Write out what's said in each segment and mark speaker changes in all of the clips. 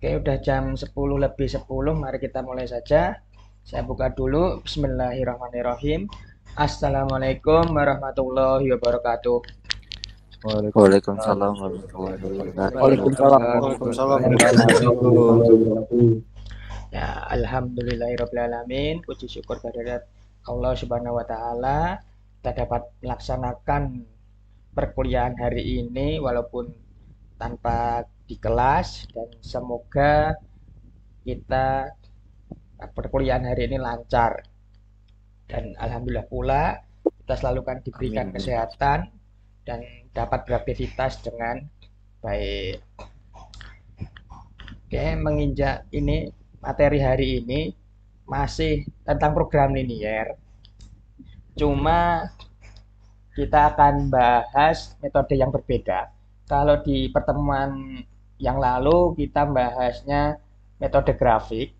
Speaker 1: Oke, udah jam 10 lebih 10. Mari kita mulai saja. Saya buka dulu. Bismillahirrahmanirrahim. Assalamualaikum warahmatullahi wabarakatuh.
Speaker 2: Waalaikumsalam warahmatullahi wabarakatuh.
Speaker 3: Waalaikumsalam
Speaker 4: Waalaikumsalam
Speaker 3: warahmatullahi
Speaker 4: warahmatullahi
Speaker 3: wabarakatuh.
Speaker 1: Ya, alhamdulillahirrahmanirrahim. Puji syukur kehadirat Allah Subhanahu wa taala kita dapat melaksanakan perkuliahan hari ini walaupun tanpa di kelas, dan semoga kita perkuliahan hari ini lancar, dan alhamdulillah pula kita selalu kan diberikan
Speaker 2: Amin.
Speaker 1: kesehatan dan dapat beraktivitas dengan baik. Oke, menginjak ini materi hari ini masih tentang program linier, cuma kita akan bahas metode yang berbeda. Kalau di pertemuan yang lalu kita bahasnya metode grafik.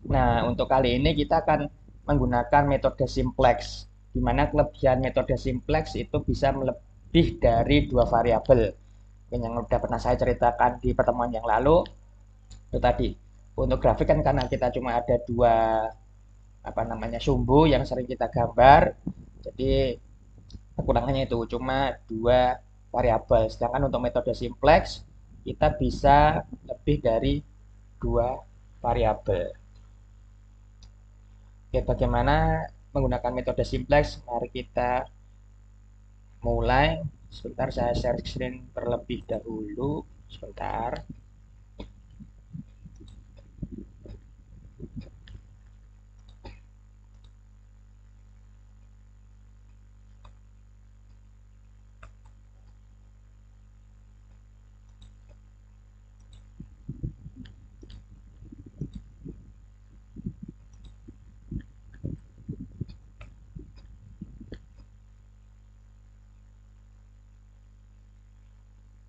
Speaker 1: Nah, untuk kali ini kita akan menggunakan metode simplex, di mana kelebihan metode simplex itu bisa melebih dari 2 variabel. Yang sudah pernah saya ceritakan di pertemuan yang lalu, itu tadi. Untuk grafik kan karena kita cuma ada 2 sumbu yang sering kita gambar, jadi kekurangannya itu cuma 2 variabel. Sedangkan untuk metode simplex kita bisa lebih dari 2 variabel. Oke, bagaimana menggunakan metode simplex? Mari kita mulai. Sebentar, saya share screen terlebih dahulu. Sebentar.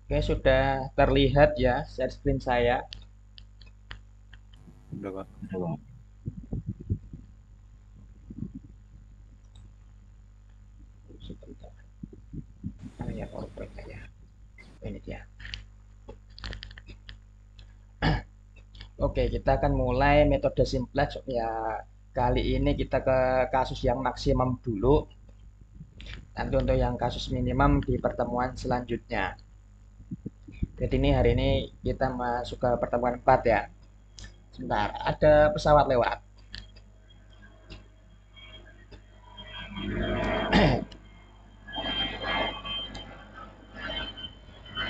Speaker 1: Oke, sudah terlihat ya share screen saya.
Speaker 4: Udah, Pak.
Speaker 1: Sebentar. Ya, PowerPoint ya. Ini dia. Oke, kita akan mulai metode simplex ya. Kali ini kita ke kasus yang maksimum dulu. Nanti untuk yang kasus minimum di pertemuan selanjutnya. Jadi ini hari ini kita masuk ke pertemuan 4 ya. Sebentar, ada pesawat lewat.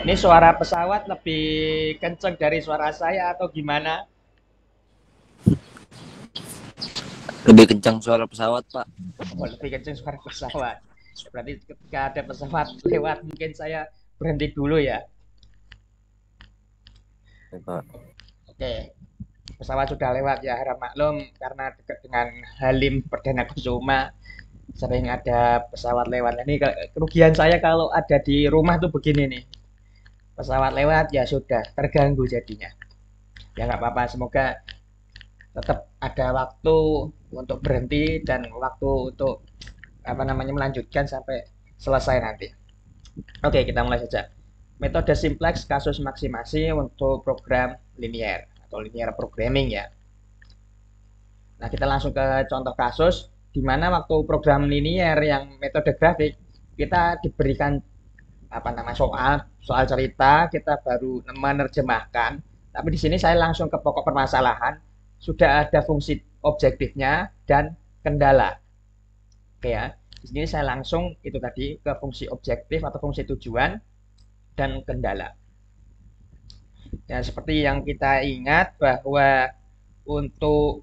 Speaker 1: Ini suara pesawat lebih kenceng dari suara saya atau gimana?
Speaker 2: Lebih kencang suara pesawat, Pak.
Speaker 1: Oh, lebih kenceng suara pesawat. Berarti ketika ada pesawat lewat mungkin saya berhenti dulu ya.
Speaker 2: Ya, Pak.
Speaker 1: Oke, pesawat sudah lewat ya, harap maklum karena dekat dengan Halim Perdana Kusuma sering ada pesawat lewat. Ini kerugian saya kalau ada di rumah tuh begini nih. Pesawat lewat ya sudah terganggu jadinya. Ya nggak apa-apa, semoga tetap ada waktu untuk berhenti dan waktu untuk melanjutkan sampai selesai nanti. Oke, kita mulai saja. Metode simplex kasus maksimasi untuk program linear atau linear programming ya. Nah, kita langsung ke contoh kasus di mana waktu program linear yang metode grafik kita diberikan soal cerita, kita baru menerjemahkan. Tapi di sini saya langsung ke pokok permasalahan, sudah ada fungsi objektifnya dan kendala. Oke ya. Di sini saya langsung itu tadi ke fungsi objektif atau fungsi tujuan dan kendala. Ya, seperti yang kita ingat bahwa untuk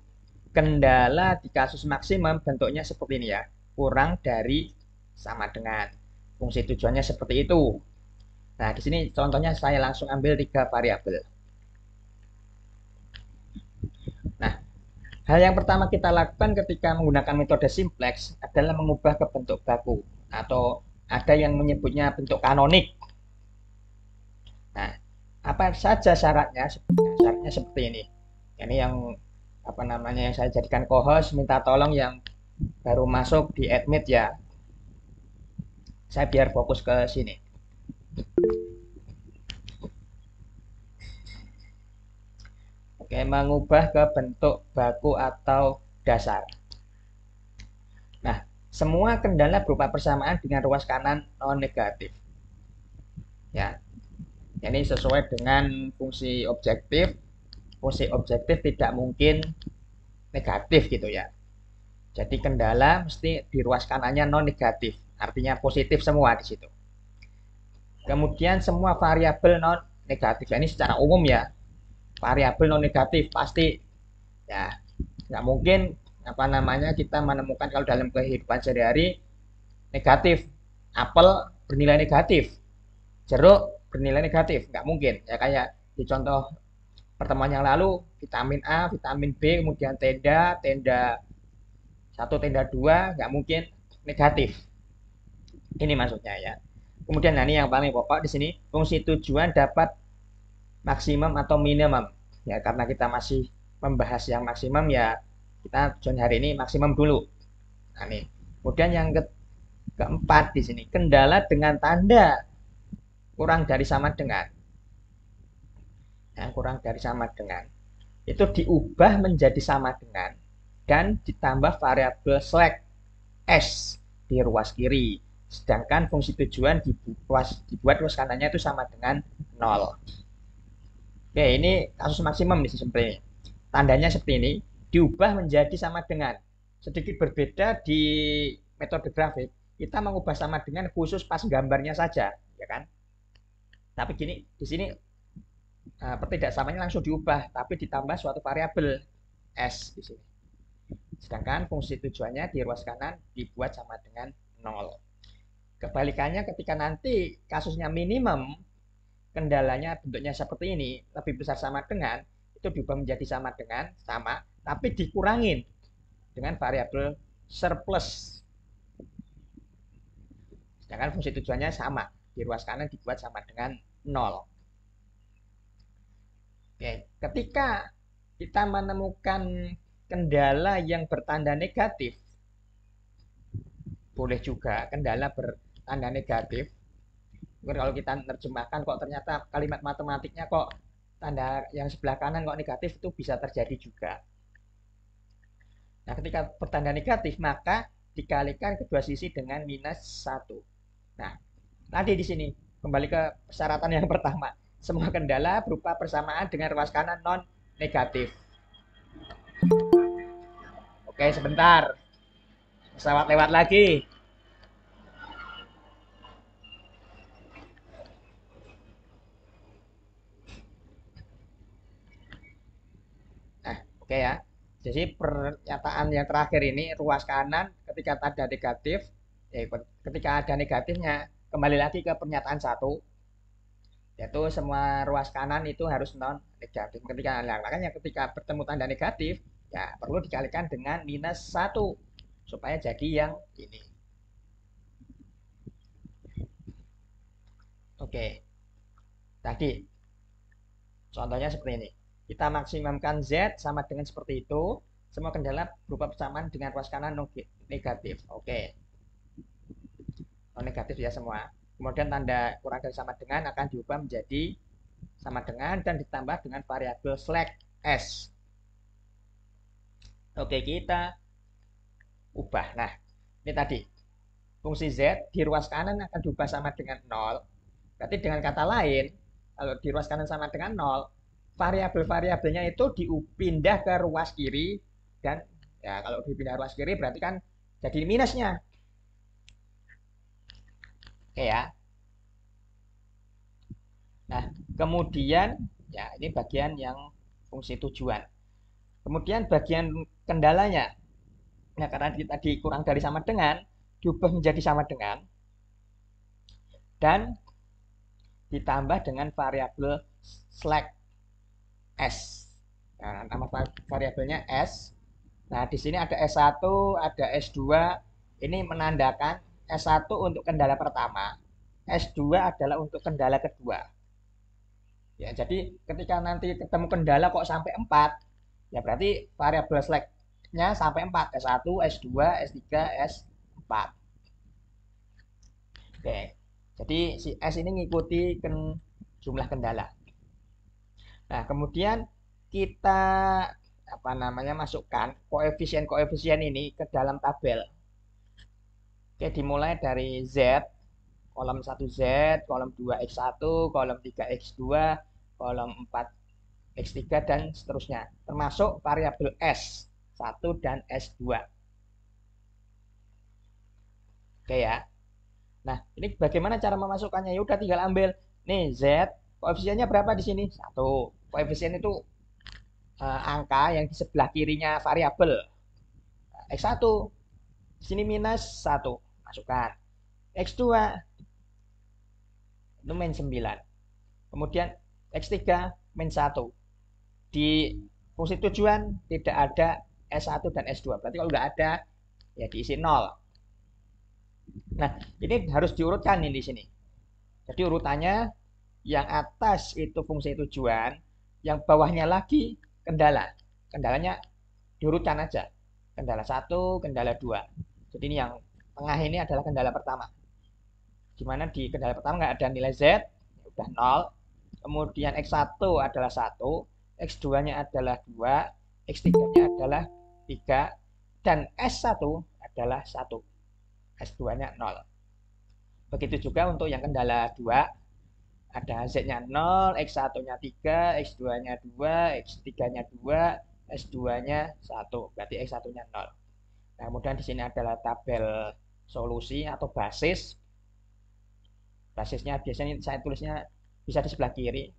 Speaker 1: kendala di kasus maksimum bentuknya seperti ini ya, kurang dari sama dengan. Fungsi tujuannya seperti itu. Nah, di sini contohnya saya langsung ambil 3 variabel. Nah, hal yang pertama kita lakukan ketika menggunakan metode simplex adalah mengubah ke bentuk baku atau ada yang menyebutnya bentuk kanonik. Nah, apa saja syaratnya? Syaratnya seperti ini. Ini yang yang saya jadikan co-host, minta tolong yang baru masuk di admit ya. Saya biar fokus ke sini. Oke, mengubah ke bentuk baku atau dasar. Nah, semua kendala berupa persamaan dengan ruas kanan non negatif. Ya, ini sesuai dengan fungsi objektif. Fungsi objektif tidak mungkin negatif gitu ya. Jadi kendala mesti di ruas kanannya non negatif, artinya positif semua di situ. Kemudian semua variabel non negatif. Ini secara umum ya. Variabel non negatif pasti ya nggak mungkin apa namanya kita menemukan kalau dalam kehidupan sehari-hari negatif. Apel bernilai negatif, jeruk bernilai negatif, nggak mungkin. Ya kayak di contoh pertemuan yang lalu, vitamin A, vitamin B, kemudian tenda, tenda 1, tenda 2, nggak mungkin negatif. Ini maksudnya ya. Kemudian nah, ini yang paling pokok di sini, fungsi tujuan dapat maksimum atau minimum. Ya, karena kita masih membahas yang maksimum ya, kita tujuan hari ini maksimum dulu. Nah, nih. Kemudian yang keempat di sini, kendala dengan tanda kurang dari sama dengan. Yang kurang dari sama dengan itu diubah menjadi sama dengan dan ditambah variabel slack S di ruas kiri. Sedangkan fungsi tujuan dibuat ruas kanannya itu sama dengan 0. Oke, ini kasus maksimum di sebenarnya. Tandanya seperti ini, diubah menjadi sama dengan. Sedikit berbeda di metode grafik, kita mengubah sama dengan khusus pas gambarnya saja, ya kan? Tapi gini, di sini pertidaksamanya langsung diubah, tapi ditambah suatu variabel S di sini. Sedangkan fungsi tujuannya di ruas kanan dibuat sama dengan 0. Kebalikannya ketika nanti kasusnya minimum, kendalanya bentuknya seperti ini, lebih besar sama dengan, itu diubah menjadi sama dengan, sama, tapi dikurangin dengan variabel surplus. Sedangkan fungsi tujuannya sama, di ruas kanan dibuat sama dengan 0. Oke, ketika kita menemukan kendala yang bertanda negatif, boleh juga kendala bertanda negatif. Mungkin kalau kita menerjemahkan kok ternyata kalimat matematiknya kok tanda yang sebelah kanan kok negatif, itu bisa terjadi juga. Nah, ketika bertanda negatif maka dikalikan kedua sisi dengan -1. Nah, tadi di sini kembali ke persyaratan yang pertama. Semua kendala berupa persamaan dengan ruas kanan non negatif. Oke, sebentar. Pesawat lewat lagi. Nah, oke ya. Jadi pernyataan yang terakhir ini ruas kanan ketika ada negatif, ketika ada negatifnya kembali lagi ke pernyataan 1, yaitu semua ruas kanan itu harus non negatif. Makanya ketika bertemu tanda negatif ya perlu dikalikan dengan -1 supaya jadi yang ini. Oke, tadi contohnya seperti ini. Kita maksimumkan Z sama dengan seperti itu. Semua kendala berupa persamaan dengan ruas kanan negatif. Oke. Non negatif ya semua. Kemudian tanda kurang dari sama dengan akan diubah menjadi sama dengan dan ditambah dengan variabel slack S. Oke, kita ubah. Nah, ini tadi. Fungsi Z di ruas kanan akan diubah sama dengan 0. Berarti dengan kata lain, kalau di ruas kanan sama dengan 0, variabel-variabelnya itu dipindah ke ruas kiri. Dan ya kalau dipindah ruas kiri berarti kan jadi minusnya. Oke ya. Nah, kemudian ya ini bagian yang fungsi tujuan. Kemudian bagian kendalanya. Nah, karena tadi kurang dari sama dengan, diubah menjadi sama dengan dan ditambah dengan variabel slack S. Nah, nama variabelnya S. Nah, di sini ada S1, ada S2. Ini menandakan S1 untuk kendala pertama, S2 adalah untuk kendala kedua. Ya, jadi ketika nanti ketemu kendala kok sampai 4, ya berarti variabel slack-nya sampai 4, S1, S2, S3, S4. Oke. Jadi si S ini ngikuti jumlah kendala. Nah, kemudian kita masukkan koefisien-koefisien ini ke dalam tabel. Oke, dimulai dari Z, kolom 1Z, kolom 2 X1, kolom 3 X2, kolom 4 X3 dan seterusnya, termasuk variabel S1 dan S2. Oke ya. Nah, ini bagaimana cara memasukkannya? Ya udah tinggal ambil nih Z, koefisiennya berapa di sini? 1. Koefisien itu angka yang di sebelah kirinya variabel. X1 di sini minus 1, masukkan. X2 itu min 9. Kemudian X3 min 1. Di fungsi tujuan tidak ada S1 dan S2. Berarti kalau nggak ada, ya diisi 0. Nah, ini harus diurutkan nih di sini. Jadi urutannya, yang atas itu fungsi tujuan, yang bawahnya lagi kendala. Kendalanya diurutkan aja. Kendala 1, kendala 2. Jadi ini yang tengah ini adalah kendala pertama. Dimana di kendala pertama nggak ada nilai Z, ya udah 0. Kemudian X1 adalah 1, X2-nya adalah 2, X3-nya adalah 3, dan S1 adalah 1. S2-nya 0. Begitu juga untuk yang kendala 2, ada Z-nya 0, X1-nya 3, X2-nya 2, X3-nya 2, S2-nya 1. Berarti X1-nya 0. Nah, kemudian di sini adalah tabel solusi atau basis. Basisnya biasanya saya tulisnya bisa di sebelah kiri.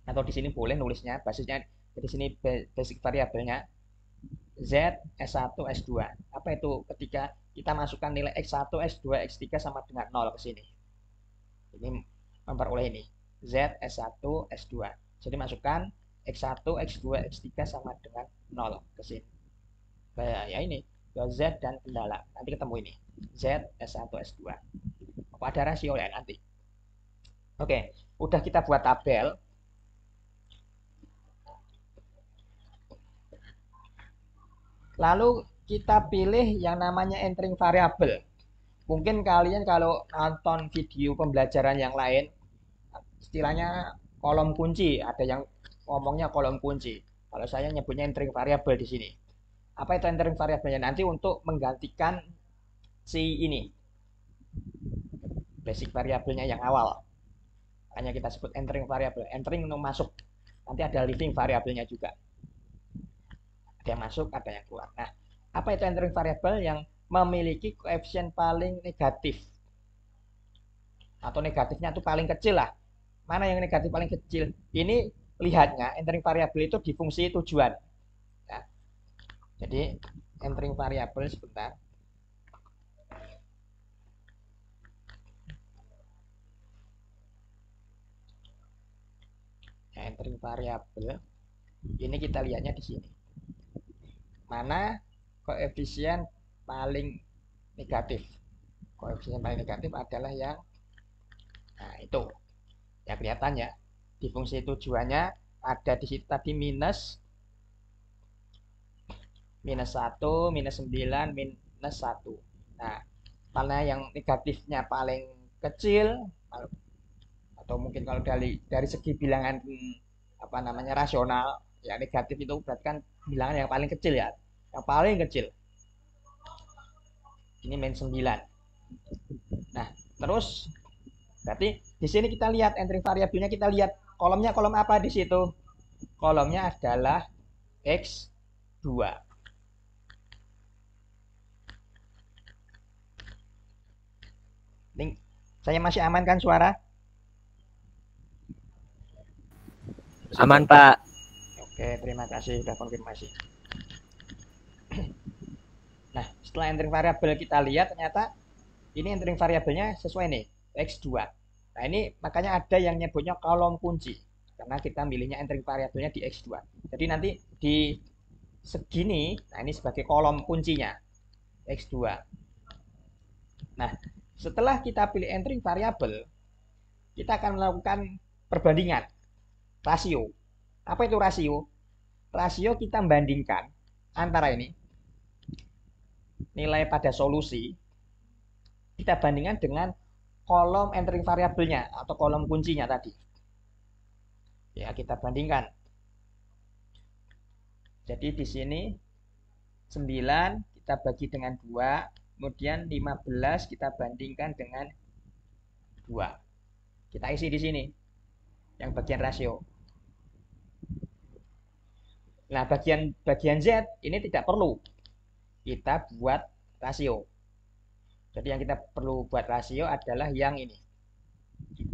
Speaker 1: Atau di sini boleh nulisnya basisnya. Jadi sini basic variabelnya Z, S1, S2. Apa itu ketika kita masukkan nilai X1, S2, X3 sama dengan 0 ke sini. Ini memperoleh ini. Z, S1, S2. Jadi masukkan X1, X2, X3 sama dengan 0 ke sini. Nah, ya ini. Z dan kendala. Nanti ketemu ini. Z, S1, S2. Apa ada rasio ya nanti. Oke, udah kita buat tabel. Lalu kita pilih yang namanya entering variable. Mungkin kalian kalau nonton video pembelajaran yang lain, istilahnya kolom kunci, ada yang ngomongnya kolom kunci. Kalau saya nyebutnya entering variable di sini. Apa itu entering variabelnya? Nanti untuk menggantikan si ini, basic variabelnya yang awal. Hanya kita sebut entering variable. Entering untuk masuk. Nanti ada leaving variabelnya juga. Ada yang masuk, ada yang keluar. Nah, apa itu entering variable? Yang memiliki koefisien paling negatif. Atau negatifnya itu paling kecil lah. Mana yang negatif paling kecil? Ini lihatnya entering variable itu di fungsi tujuan. Nah, jadi entering variable sebentar. Nah, entering variable ini kita lihatnya di sini. Mana koefisien paling negatif? Koefisien paling negatif adalah yang itu. Ya kelihatan ya. Di fungsi tujuannya ada di situ tadi minus 1, minus 9, minus 1. Nah, karena yang negatifnya paling kecil, atau mungkin kalau dari segi bilangan rasional, ya negatif itu berarti kan bilangan yang paling kecil ya, yang paling kecil. Ini min 9. Nah, terus berarti di sini kita lihat entering variabelnya, kita lihat kolomnya kolom apa di situ? Kolomnya adalah X2. Saya masih aman kan suara?
Speaker 2: Aman, Pak.
Speaker 1: Oke, terima kasih sudah konfirmasi. Nah, setelah entering variabel kita lihat ternyata ini entering variabelnya sesuai nih, X2. Nah, ini makanya ada yang nyebutnya kolom kunci. Karena kita milihnya entering variabelnya di X2. Jadi nanti di segini, nah ini sebagai kolom kuncinya, X2. Nah, setelah kita pilih entering variabel, kita akan melakukan perbandingan, rasio. Apa itu rasio? Rasio kita bandingkan antara ini, nilai pada solusi, kita bandingkan dengan kolom entering variabelnya atau kolom kuncinya tadi. Ya, kita bandingkan. Jadi di sini 9 kita bagi dengan 2, kemudian 15 kita bandingkan dengan 2. Kita isi di sini yang bagian rasio. Nah, bagian Z ini tidak perlu kita buat rasio. Jadi yang kita perlu buat rasio adalah yang ini.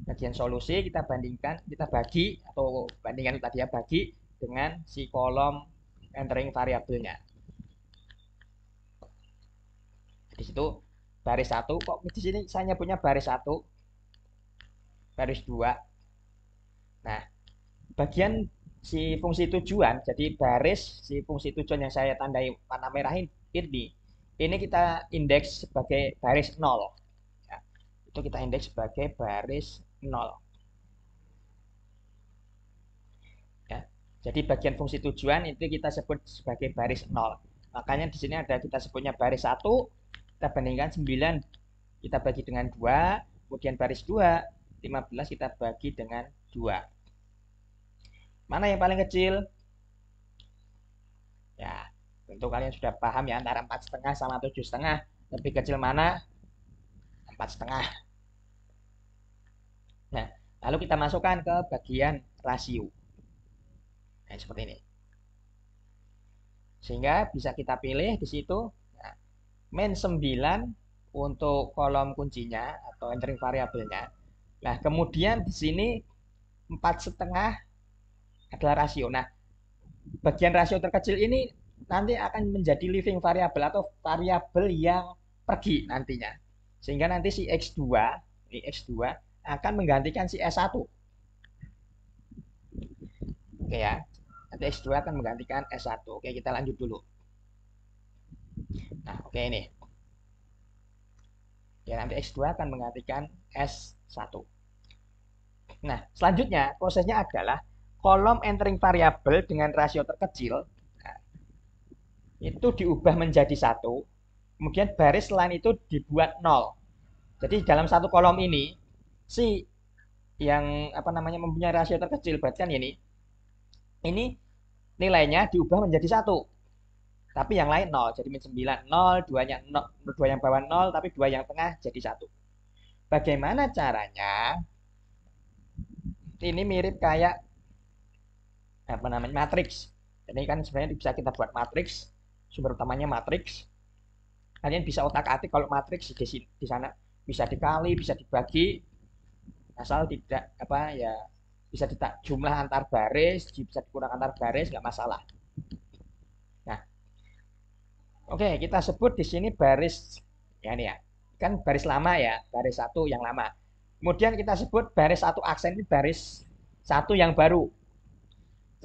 Speaker 1: Bagian solusi kita bandingkan, kita bagi atau bandingkan tadi ya, bagi dengan si kolom entering variabelnya. Di situ baris 1, kok di sini saya nyebutnya baris 1, baris 2. Nah, bagian si fungsi tujuan, jadi baris si fungsi tujuan yang saya tandai warna merah ini kita indeks sebagai baris 0. Ya, itu kita indeks sebagai baris 0. Ya, jadi bagian fungsi tujuan itu kita sebut sebagai baris 0. Makanya di sini ada kita sebutnya baris 1, kita bandingkan 9, kita bagi dengan 2, kemudian baris 2, 15 kita bagi dengan 2. Mana yang paling kecil? Ya, tentu kalian sudah paham ya, antara 4,5 sama 7,5. Lebih kecil mana? 4,5. Nah, lalu kita masukkan ke bagian rasio. Nah, seperti ini. Sehingga bisa kita pilih di situ. Nah, min 9 untuk kolom kuncinya atau entering variabelnya. Nah, kemudian di sini 4,5 adalah rasio. Nah, bagian rasio terkecil ini nanti akan menjadi living variable atau variabel yang pergi nantinya. Sehingga nanti si X2, ini X2 akan menggantikan si S1. Oke ya. Nanti X2 akan menggantikan S1. Oke, kita lanjut dulu. Nah, oke ini. Ya, nanti X2 akan menggantikan S1. Nah, selanjutnya prosesnya adalah kolom entering variabel dengan rasio terkecil, nah, itu diubah menjadi 1, kemudian baris lain itu dibuat 0. Jadi dalam satu kolom ini, si yang mempunyai rasio terkecil, berarti kan ini nilainya diubah menjadi 1. Tapi yang lain 0, jadi min 9, 0, 2-nya 0, 2 yang bawah 0, tapi 2 yang tengah jadi 1. Bagaimana caranya? Ini mirip kayak matriks. Ini kan sebenarnya bisa kita buat matriks, sumber utamanya matriks. Kalian bisa otak-atik kalau matriks di sana bisa dikali, bisa dibagi, asal tidak bisa jumlah antar baris, bisa dikurang antar baris, nggak masalah. Nah, oke, kita sebut di sini baris ya ini ya, kan baris lama ya, baris 1 yang lama. Kemudian kita sebut baris 1 aksen ini baris 1 yang baru.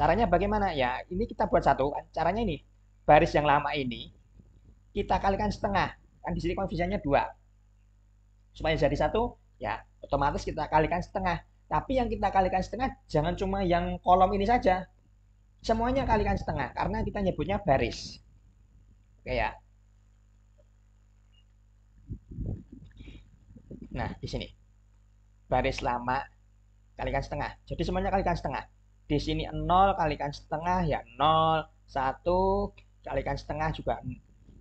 Speaker 1: Caranya bagaimana? Ya, ini kita buat 1 kan. Caranya ini, baris yang lama ini kita kalikan setengah. Kan di sini koefisiennya 2. Supaya jadi 1, ya otomatis kita kalikan setengah. Tapi yang kita kalikan setengah jangan cuma yang kolom ini saja. Semuanya kalikan setengah karena kita nyebutnya baris. Oke ya. Nah, di sini. Baris lama kalikan setengah. Jadi semuanya kalikan setengah. Di sini 0 kalikan setengah ya 0, 1 kalikan setengah juga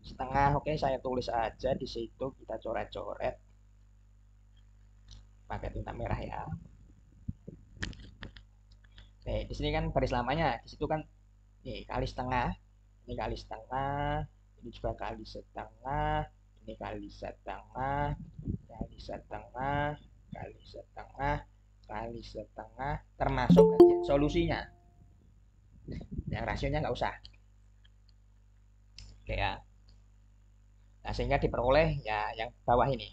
Speaker 1: setengah. Oke, saya tulis aja di situ, kita coret-coret pakai tinta merah ya. Oke, di sini kan baris lamanya, di situ kan ini kali setengah, ini kali setengah, ini juga kali setengah, ini kali setengah, kali setengah, kali setengah, kali setengah, termasuk bagian solusinya. Yang rasionya nggak usah. Oke ya. Nah, sehingga diperoleh ya yang bawah ini.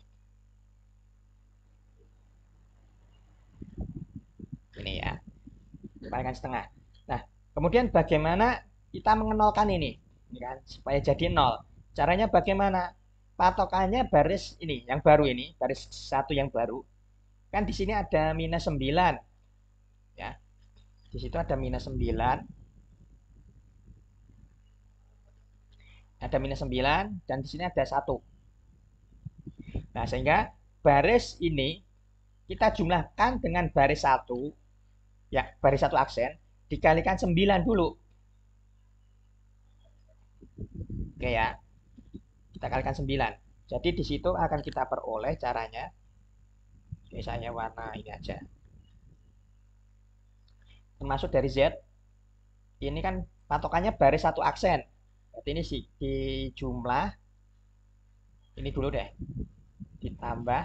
Speaker 1: Ini ya. Kalikan setengah. Nah, kemudian bagaimana kita mengenolkan ini? Ini kan supaya jadi 0. Caranya bagaimana? Patokannya baris ini, yang baru ini, baris 1 yang baru. Kan di sini ada minus 9. Ya. Di situ ada minus 9. Ada minus 9 dan di sini ada 1. Nah, sehingga baris ini kita jumlahkan dengan baris 1 Ya, baris satu aksen dikalikan 9 dulu. Oke ya, kita kalikan 9. Jadi di situ akan kita peroleh caranya. Misalnya warna ini aja. Termasuk dari Z, ini kan patokannya baris satu aksen. Berarti ini sih di jumlah ini dulu deh. Ditambah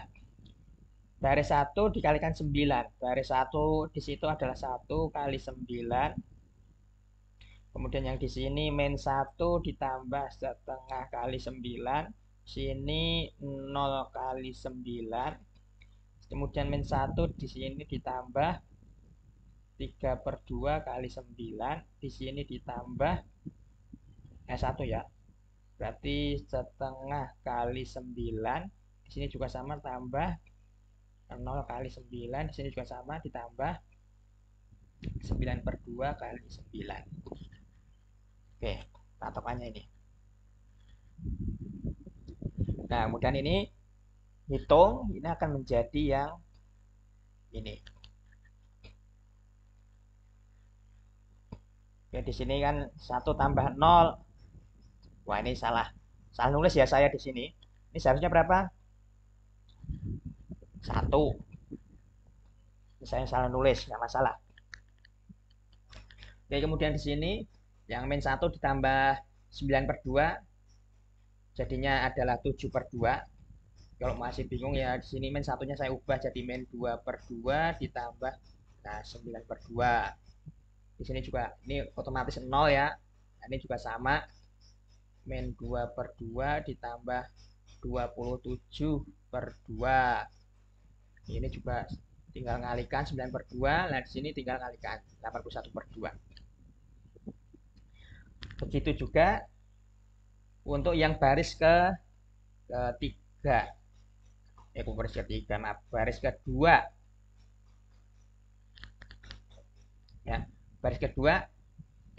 Speaker 1: baris 1 dikalikan 9. Baris 1 di situ adalah 1 kali 9. Kemudian yang di sini min 1 ditambah setengah kali 9. Sini 0 kali 9. Kemudian min 1 di sini ditambah 3/2 kali 9. Di sini ditambah 1 ya. Berarti setengah kali 9. Di sini juga sama tambah 0 kali 9. Di sini juga sama ditambah 9/2 kali 9. Oke, patokannya ini. Nah, kemudian ini hitung, ini akan menjadi yang ini. Oke, di sini kan 1 tambah 0. Wah, ini salah. Salah nulis ya saya di sini. Ini seharusnya berapa? 1. Saya salah nulis, nggak masalah. Oke, kemudian di sini yang min 1 ditambah 9/2 jadinya adalah 7/2. Kalau masih bingung ya di sini min 1-nya saya ubah jadi min 2/2 ditambah 9/2. Di sini juga ini otomatis 0 ya. Nah, ini juga sama. Min 2/2 ditambah 27/2. Ini juga tinggal ngalikan 9/2. Nah, di sini tinggal ngalikan 81/2. Begitu juga untuk yang baris ketiga. Baris ketiga, maaf, baris kedua. Ya, baris kedua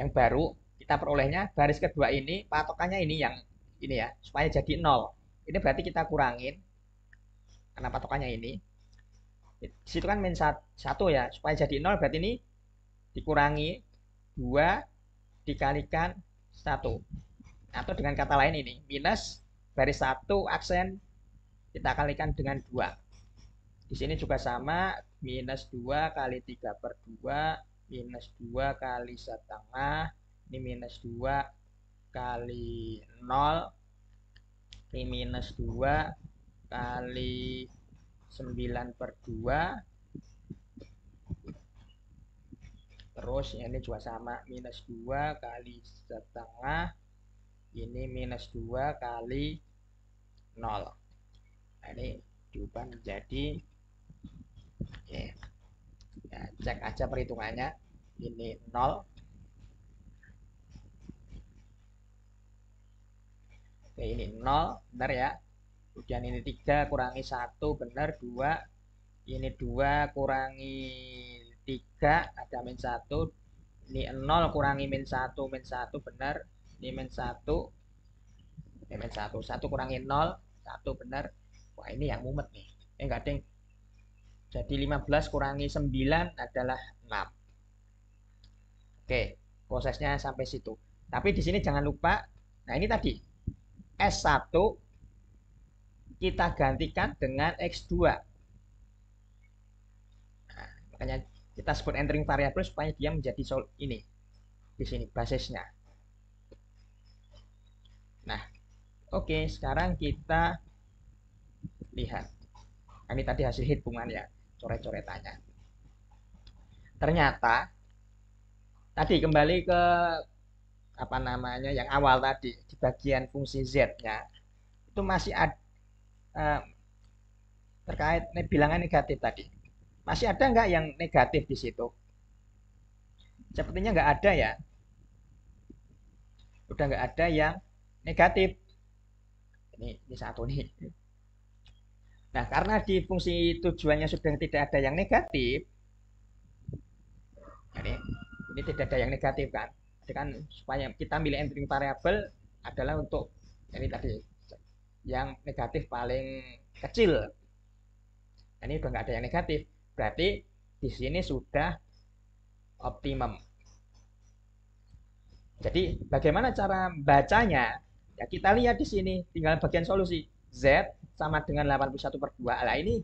Speaker 1: yang baru kita perolehnya baris kedua ini patokannya ini yang ini ya, supaya jadi 0. Ini berarti kita kurangin karena patokannya ini. Di situ kan min 1 ya, supaya jadi 0 berarti ini dikurangi 2 dikalikan 1. Atau dengan kata lain ini, minus baris 1 aksen kita kalikan dengan 2. Di sini juga sama, minus 2 kali 3/2, minus 2 kali setengah, ini minus 2 kali 0, ini minus 2 kali 9/2. Terus ini juga sama, minus 2 kali setengah, ini minus 2 kali 0. Nah, ini diubah menjadi ya, cek aja perhitungannya. Ini 0. Oke, ini 0, benar ya. Kemudian ini 3 kurangi 1, benar, 2. Ini 2 kurangi 3, ada min 1. Ini 0 kurangi min 1, min 1, benar. Ini min 1. Ini min 1. 1 kurangi 0, 1, benar. Wah, ini yang mumet nih. Enggak, ding. Jadi 15 kurangi 9 adalah 6. Oke, prosesnya sampai situ. Tapi di sini jangan lupa, nah ini tadi, S1 kita gantikan dengan X2. Nah, makanya kita sebut entering variable supaya dia menjadi ini. Di sini basisnya. Nah, oke, sekarang kita lihat. Nah, ini tadi hasil hitungan ya, coret-coretannya. Ternyata tadi kembali ke apa namanya yang awal tadi di bagian fungsi z-nya itu masih ada terkait bilangan negatif tadi. Masih ada nggak yang negatif di situ? Sepertinya nggak ada ya. Udah nggak ada yang negatif. Ini satu nih. Nah, karena di fungsi tujuannya sudah tidak ada yang negatif, ini tidak ada yang negatif kan? Jadi kan supaya kita milih entering variable adalah untuk ini tadi yang negatif paling kecil. Ini udah nggak ada yang negatif. Berarti di sini sudah optimum. Jadi bagaimana cara bacanya? Ya kita lihat di sini, tinggal bagian solusi. Z sama dengan 81/2. Nah, ini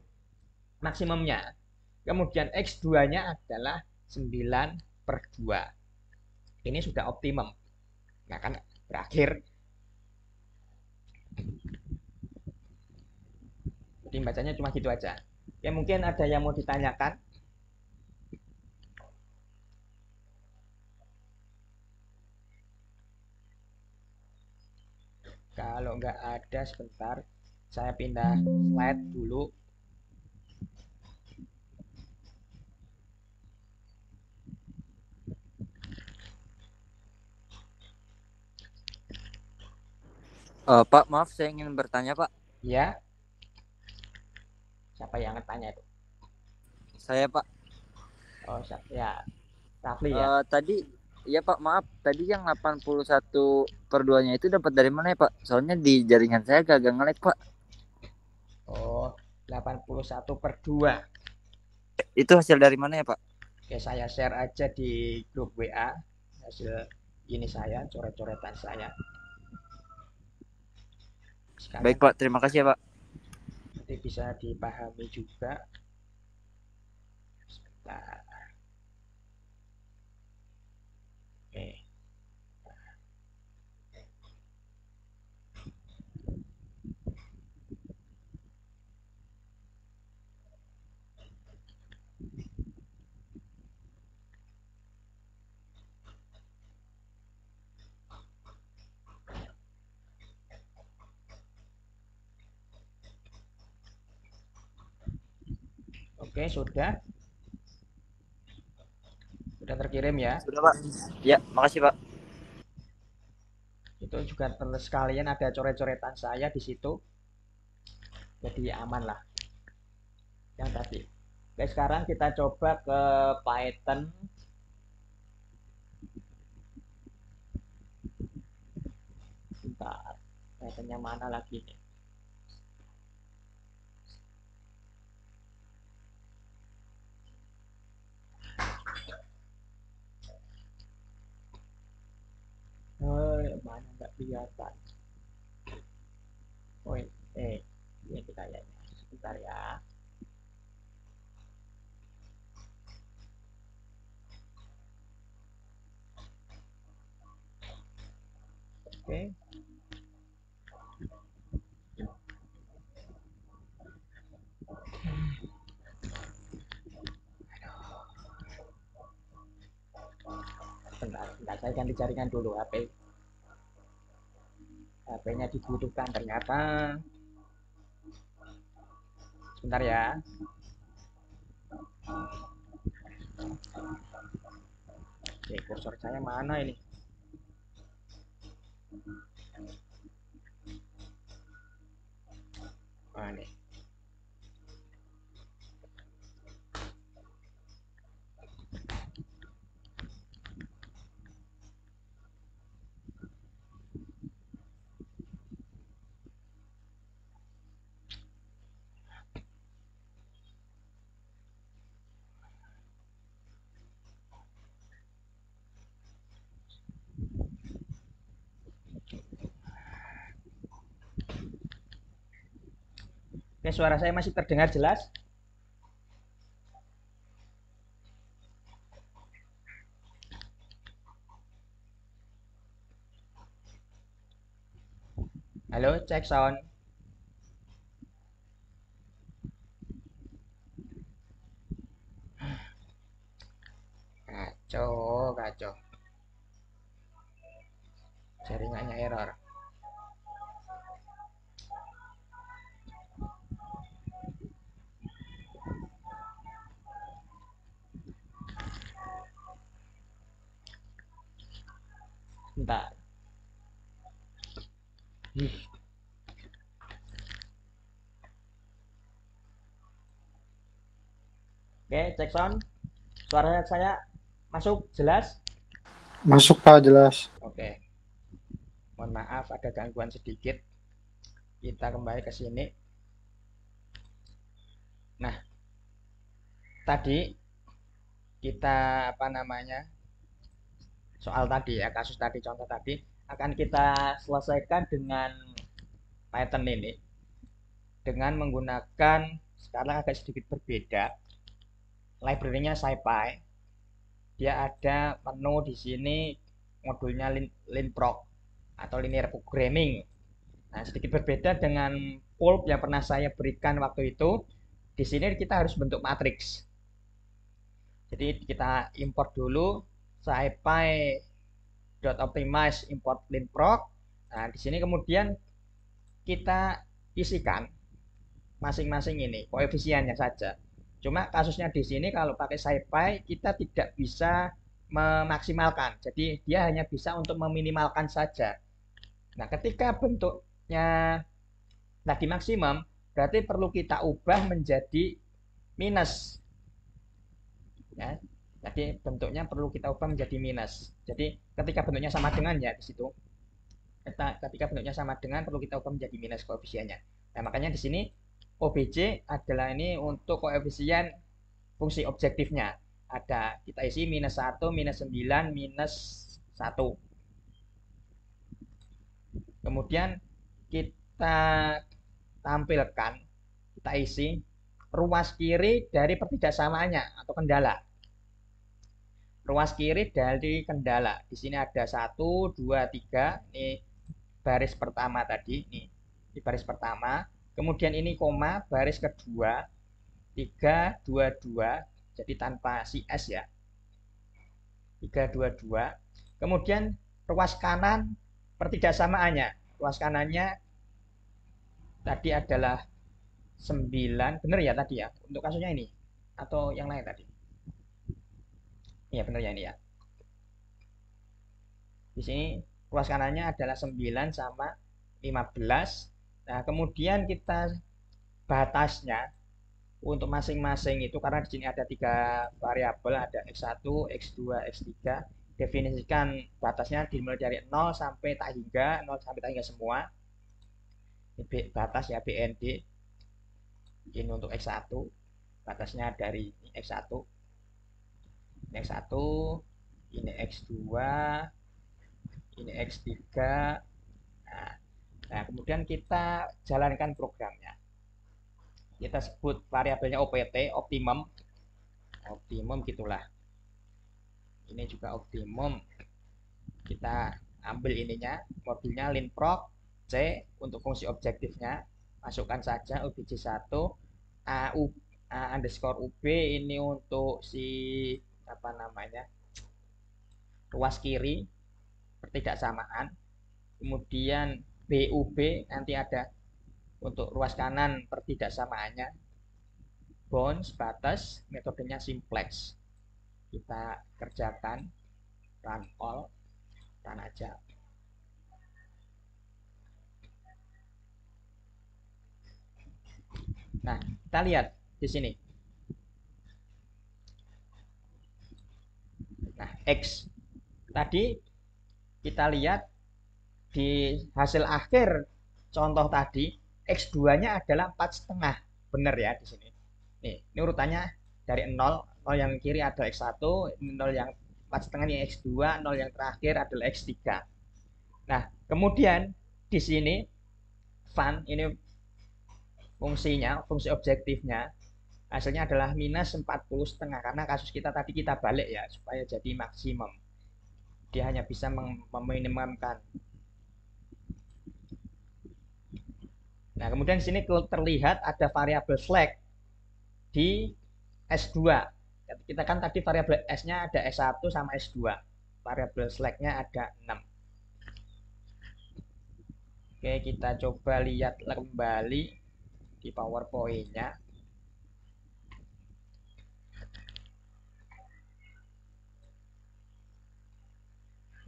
Speaker 1: maksimumnya. Kemudian X2-nya adalah 9/2. Ini sudah optimum. Nah, kan berakhir. Jadi bacanya cuma gitu aja. Ya mungkin ada yang mau ditanyakan. Kalau nggak ada, sebentar. Saya pindah slide dulu.
Speaker 2: Pak, maaf saya ingin bertanya, Pak.
Speaker 1: Ya, siapa yang tanya itu?
Speaker 2: Saya, Pak.
Speaker 1: Oh, ya, Rafli ya.
Speaker 2: Tadi, ya Pak, maaf. Tadi yang 81/2-nya itu dapat dari mana ya, Pak? Soalnya di jaringan saya agak nge-lag, Pak.
Speaker 1: Oh, 81/2.
Speaker 2: Itu hasil dari mana ya, Pak?
Speaker 1: Oke, saya share aja di grup WA hasil ini saya, coret-coretan saya.
Speaker 2: Baik,
Speaker 1: Sekalian
Speaker 2: Pak. Terima kasih ya, Pak.
Speaker 1: nanti bisa dipahami juga. Sebentar. Oke. Oke, sudah. Sudah terkirim ya.
Speaker 2: Sudah, Pak. Ya, makasih, Pak.
Speaker 1: Itu juga sekalian ada coret-coretan saya di situ. Jadi aman lah yang tadi. Oke, sekarang kita coba ke Python. Bentar. Pythonnya mana lagi nih? Oh, mana nggak kelihatan. Oh, ini kayaknya. Sebentar ya. Oke. Bentar, saya ganti jaringan dulu HP. HP-nya dibutuhkan ternyata. Sebentar ya. Oke, kursor saya mana ini? Oh, ini. Oke, suara saya masih terdengar jelas? Halo, cek sound. Kacau, kacau. Jaringannya error. Bentar. Oke, cek sound. Suara saya masuk jelas?
Speaker 4: Masuk Pak, jelas.
Speaker 1: Oke. Mohon maaf ada gangguan sedikit. Kita kembali ke sini. Nah, tadi kita apa namanya soal tadi ya, kasus tadi, contoh tadi akan kita selesaikan dengan Python ini dengan menggunakan, sekarang agak sedikit berbeda, library-nya SciPy. Dia ada menu di sini, modulnya linproc atau linear programming. Nah, sedikit berbeda dengan pulp yang pernah saya berikan waktu itu. Di sini kita harus bentuk matriks. Jadi kita import dulu scipy.optimize import linproc. Nah, di sini kemudian kita isikan masing-masing ini koefisiennya saja. Cuma kasusnya di sini kalau pakai SciPy kita tidak bisa memaksimalkan. Jadi dia hanya bisa untuk meminimalkan saja. Nah, ketika bentuknya tadi maksimum, berarti perlu kita ubah menjadi minus. Ya. Jadi bentuknya perlu kita ubah menjadi minus. Jadi ketika bentuknya sama dengan ya di situ. Ketika bentuknya sama dengan perlu kita ubah menjadi minus koefisiennya. Nah, makanya di sini OBJ adalah ini untuk koefisien fungsi objektifnya. Ada kita isi minus 1, minus 9, minus 1. Kemudian kita tampilkan, kita isi ruas kiri dari pertidaksamaannya atau kendala. Ruas kiri dari kendala. Di sini ada 1, 2, 3. Ini baris pertama tadi. Ini baris pertama. Kemudian ini koma, baris kedua. 3, 2, 2. Jadi tanpa si S ya. 3, 2, 2. Kemudian ruas kanan pertidaksamaannya. Ruas kanannya tadi adalah 9. Benar ya tadi ya? Untuk kasusnya ini. Atau yang lain tadi? Iya benar ya ini ya. Di sini ruas kanannya adalah 9 sama 15. Nah, kemudian kita batasnya untuk masing-masing itu karena di sini ada 3 variabel, ada x1, x2, x3. Definisikan batasnya dimulai dari 0 sampai tak hingga, 0 sampai tak hingga semua. Ini batas ya BND. Ini untuk x1, batasnya dari x1. Ini x1, ini x2, ini x3. Nah, kemudian kita jalankan programnya. Kita sebut variabelnya OPT, optimum. Optimum gitulah. Ini juga optimum. Kita ambil ininya, modulnya linproc C untuk fungsi objektifnya. Masukkan saja obj1 a underscore ub ini untuk si apa namanya ruas kiri pertidaksamaan. Kemudian bub nanti ada untuk ruas kanan pertidaksamaannya. Bounds batas, metodenya simplex. Kita kerjakan, run all, run aja. Nah, kita lihat di sini. Nah, X tadi kita lihat di hasil akhir contoh tadi X2-nya adalah 4,5. Benar ya di sini. Ini urutannya dari 0, 0 yang kiri adalah X1, 0 yang 4,5 ini X2, 0 yang terakhir adalah X3. Nah, kemudian di sini fun ini fungsinya, fungsi objektifnya hasilnya adalah minus 40,5 karena kasus kita tadi kita balik ya supaya jadi maksimum. Dia hanya bisa meminimumkan. Nah, kemudian di sini terlihat ada variabel flag di S2. Kita kan tadi variabel S-nya ada S1 sama S2. Variabel flag-nya ada 6. Oke, kita coba lihat kembali di PowerPoint-nya.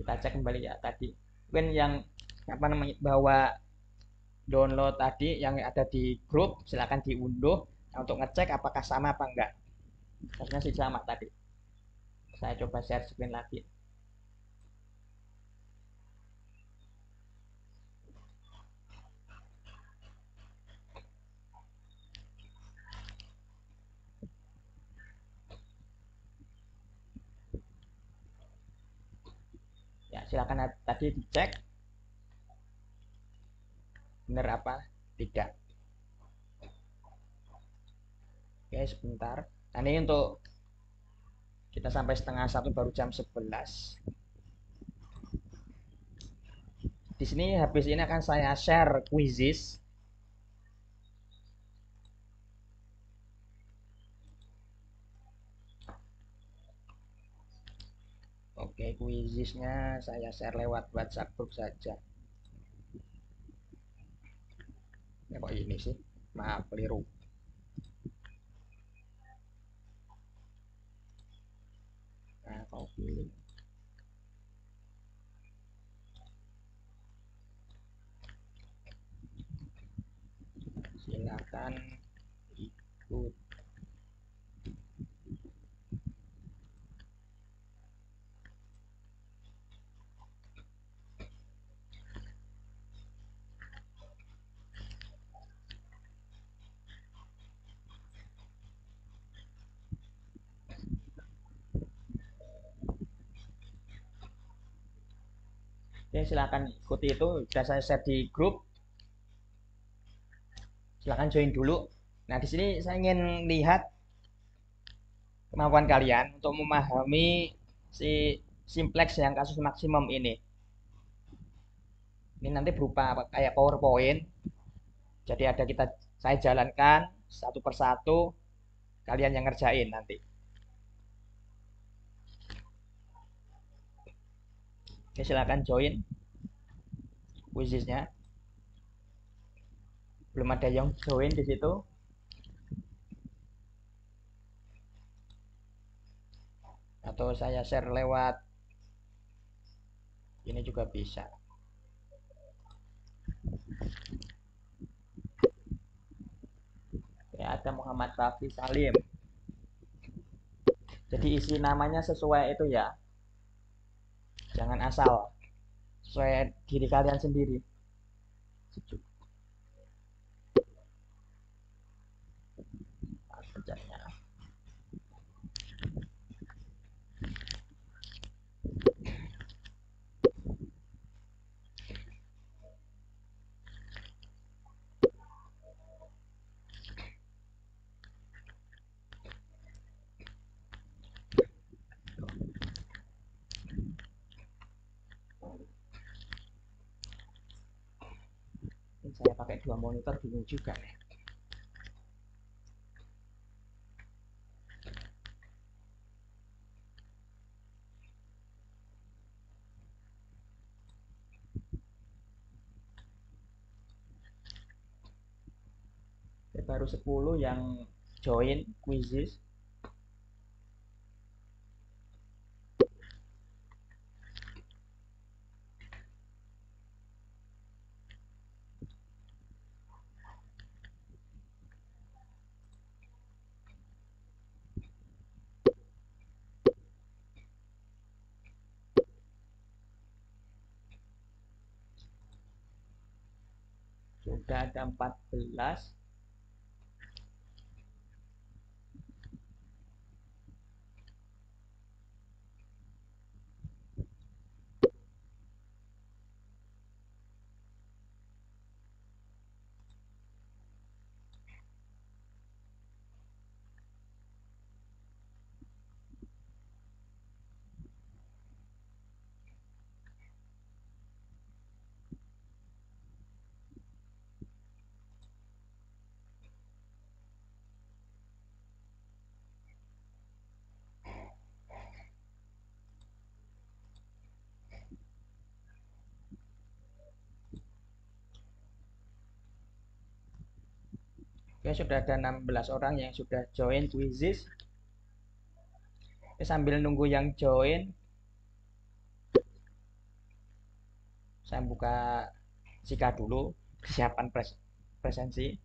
Speaker 1: Kita cek kembali ya tadi. Mungkin yang apa namanya bawa download tadi yang ada di grup silakan diunduh untuk ngecek apakah sama apa enggak. Harusnya sih sama tadi. Saya coba share screen lagi. silakan tadi dicek benar apa tidak. Oke, sebentar. Nah, ini untuk kita sampai setengah satu baru jam 11. Di sini habis ini akan saya share quizzes. Oke, quizzesnya saya share lewat WhatsApp group saja. Ya kok ini sih? Maaf, keliru. Nah, kau pilih. Silakan ikut. Oke, silakan ikuti itu. Sudah saya share di grup. Silakan join dulu. Nah, di sini saya ingin lihat kemampuan kalian untuk memahami si simplex yang kasus maksimum ini. Ini nanti berupa kayak PowerPoint. Jadi saya jalankan satu persatu, kalian yang ngerjain nanti. Oke, silakan join quizesnya. Belum ada yang join di situ. Atau saya share lewat ini juga bisa. Oke, ada Muhammad Rafi Salim. Jadi isi namanya sesuai itu ya. Jangan asal. Sesuai diri kalian sendiri. Kerjanya. Ini saya pakai dua monitor bingung juga nih. Baru 10 yang join quizzes. Sudah ada 14. Oke, sudah ada 16 orang yang sudah join quizzes. Oke, sambil nunggu yang join, saya buka Sika dulu, kesiapan presensi.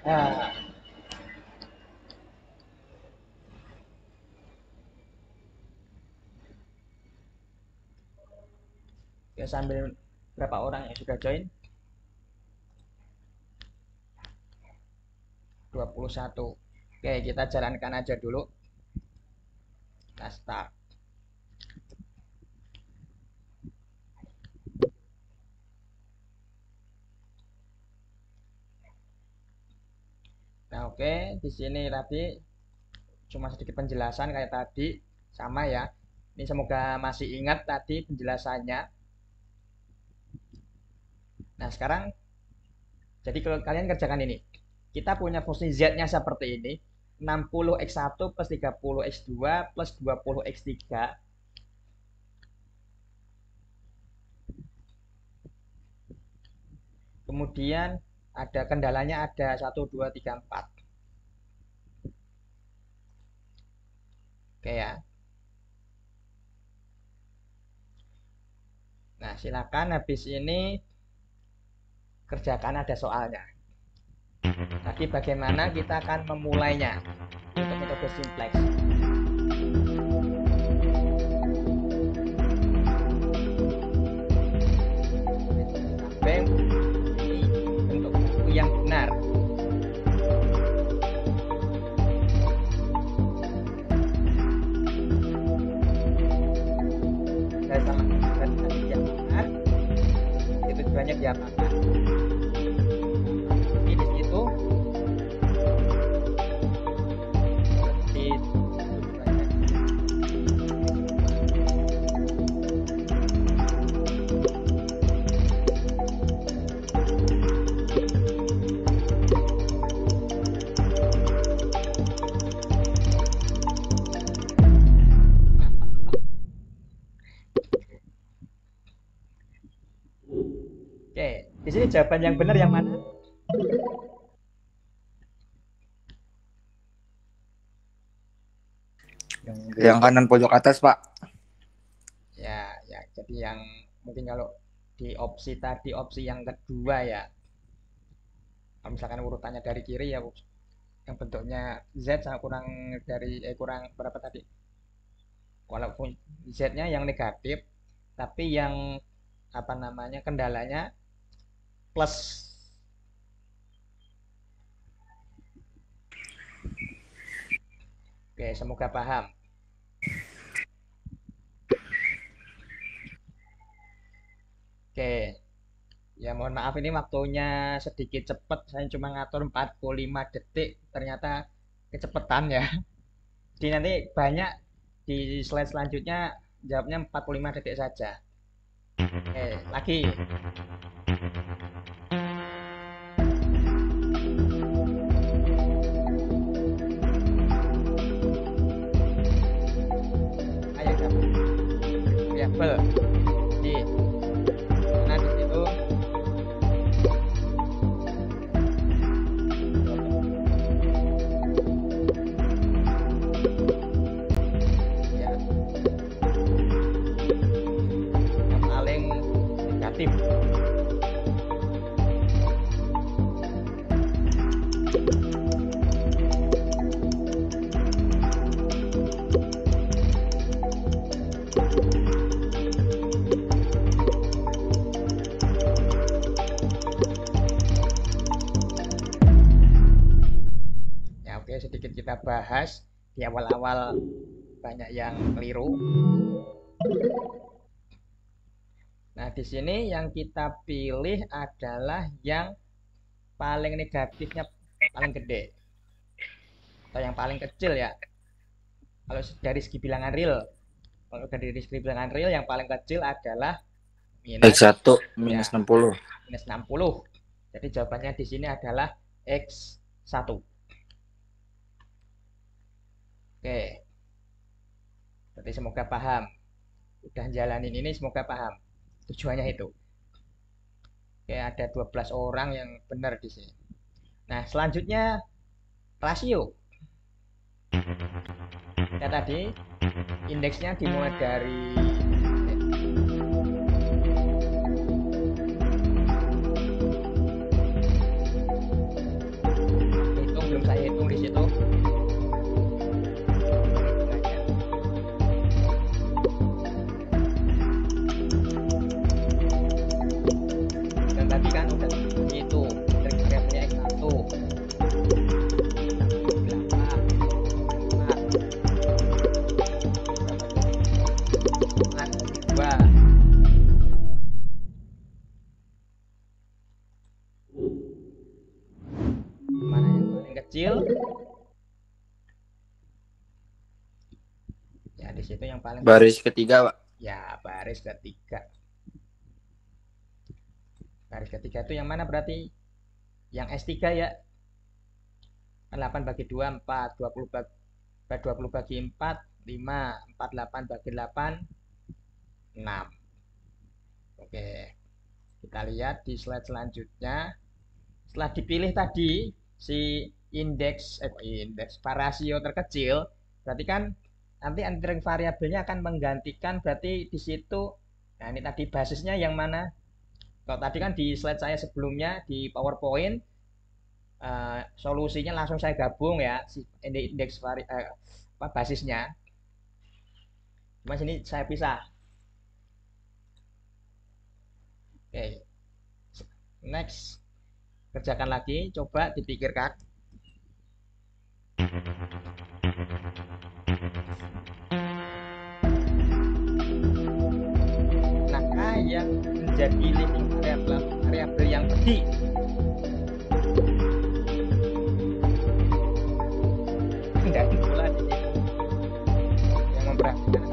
Speaker 1: Nah, ya sambil berapa orang yang sudah join? 21. Oke, kita jalankan aja dulu. Kita start. Nah, oke, di sini tadi cuma sedikit penjelasan kayak tadi, sama ya. Ini semoga masih ingat tadi penjelasannya. Nah, sekarang jadi kalau kalian kerjakan ini, kita punya fungsi z-nya seperti ini. 60x1 plus 30x2 plus 20x3. Kemudian ada kendalanya ada 1, 2, 3, 4. Oke ya. Nah, silakan habis ini kerjakan, ada soalnya. Tapi bagaimana kita akan memulainya untuk metode simplex. Sampai ini bentuk buku yang benar. Saya sama tadi diapakan, itu tujuannya diapakan. Di situ di tujuannya. Oke, di sini jawaban yang benar yang mana?
Speaker 2: Yang kanan pojok atas, Pak.
Speaker 1: Ya, jadi yang mungkin kalau di opsi tadi, opsi yang kedua ya. Kalau misalkan urutannya dari kiri ya, yang bentuknya Z sama kurang dari kurang berapa tadi? Walaupun Z-nya yang negatif, tapi yang apa namanya kendalanya plus. Oke, semoga paham. Oke, ya mohon maaf ini waktunya sedikit cepat. Saya cuma ngatur 45 detik, ternyata kecepatan ya. Jadi nanti banyak di slide selanjutnya jawabnya 45 detik saja. Oke, lagi. Ayo dapat variabel. Di mana di situ? Ya, yang paling negatif. Ya, oke, sedikit kita bahas di awal-awal banyak yang keliru. Nah, di sini yang kita pilih adalah yang paling negatifnya paling gede atau yang paling kecil ya. Kalau dari segi bilangan real, kalau dari segi bilangan real yang paling kecil adalah minus
Speaker 2: X1 minus
Speaker 1: ya,
Speaker 2: 60.
Speaker 1: minus 60. Jadi jawabannya di sini adalah X1. Oke. Berarti semoga paham. Udah jalanin ini semoga paham. Tujuannya itu. Oke, ada 12 orang yang benar di sini. Nah, selanjutnya rasio. Ya tadi indeksnya dimulai dari Sebelum saya hitung di situ. Dan tadi kan udah itu dari variabelnya X1 2 mana yang paling kecil ya, di situ yang paling
Speaker 2: Baris ketiga, Pak.
Speaker 1: ya, baris ketiga. Baris ketiga itu yang mana berarti? Yang S3 ya. 8 bagi 2 4, 20 bagi 4 5, 48 bagi 8 6. Oke. Kita lihat di slide selanjutnya. Setelah dipilih tadi si indeks rasio terkecil, berarti kan nanti entering variabelnya akan menggantikan berarti di situ. Nah, ini tadi basisnya yang mana? Kalau tadi kan di slide saya sebelumnya di PowerPoint solusinya langsung saya gabung ya si indeks basisnya. Cuma sini saya pisah. Oke. Next. Kerjakan lagi, coba dipikirkan. Nah, yang menjadi leading variabel yang pergi dan pula di situ yang memperhatikan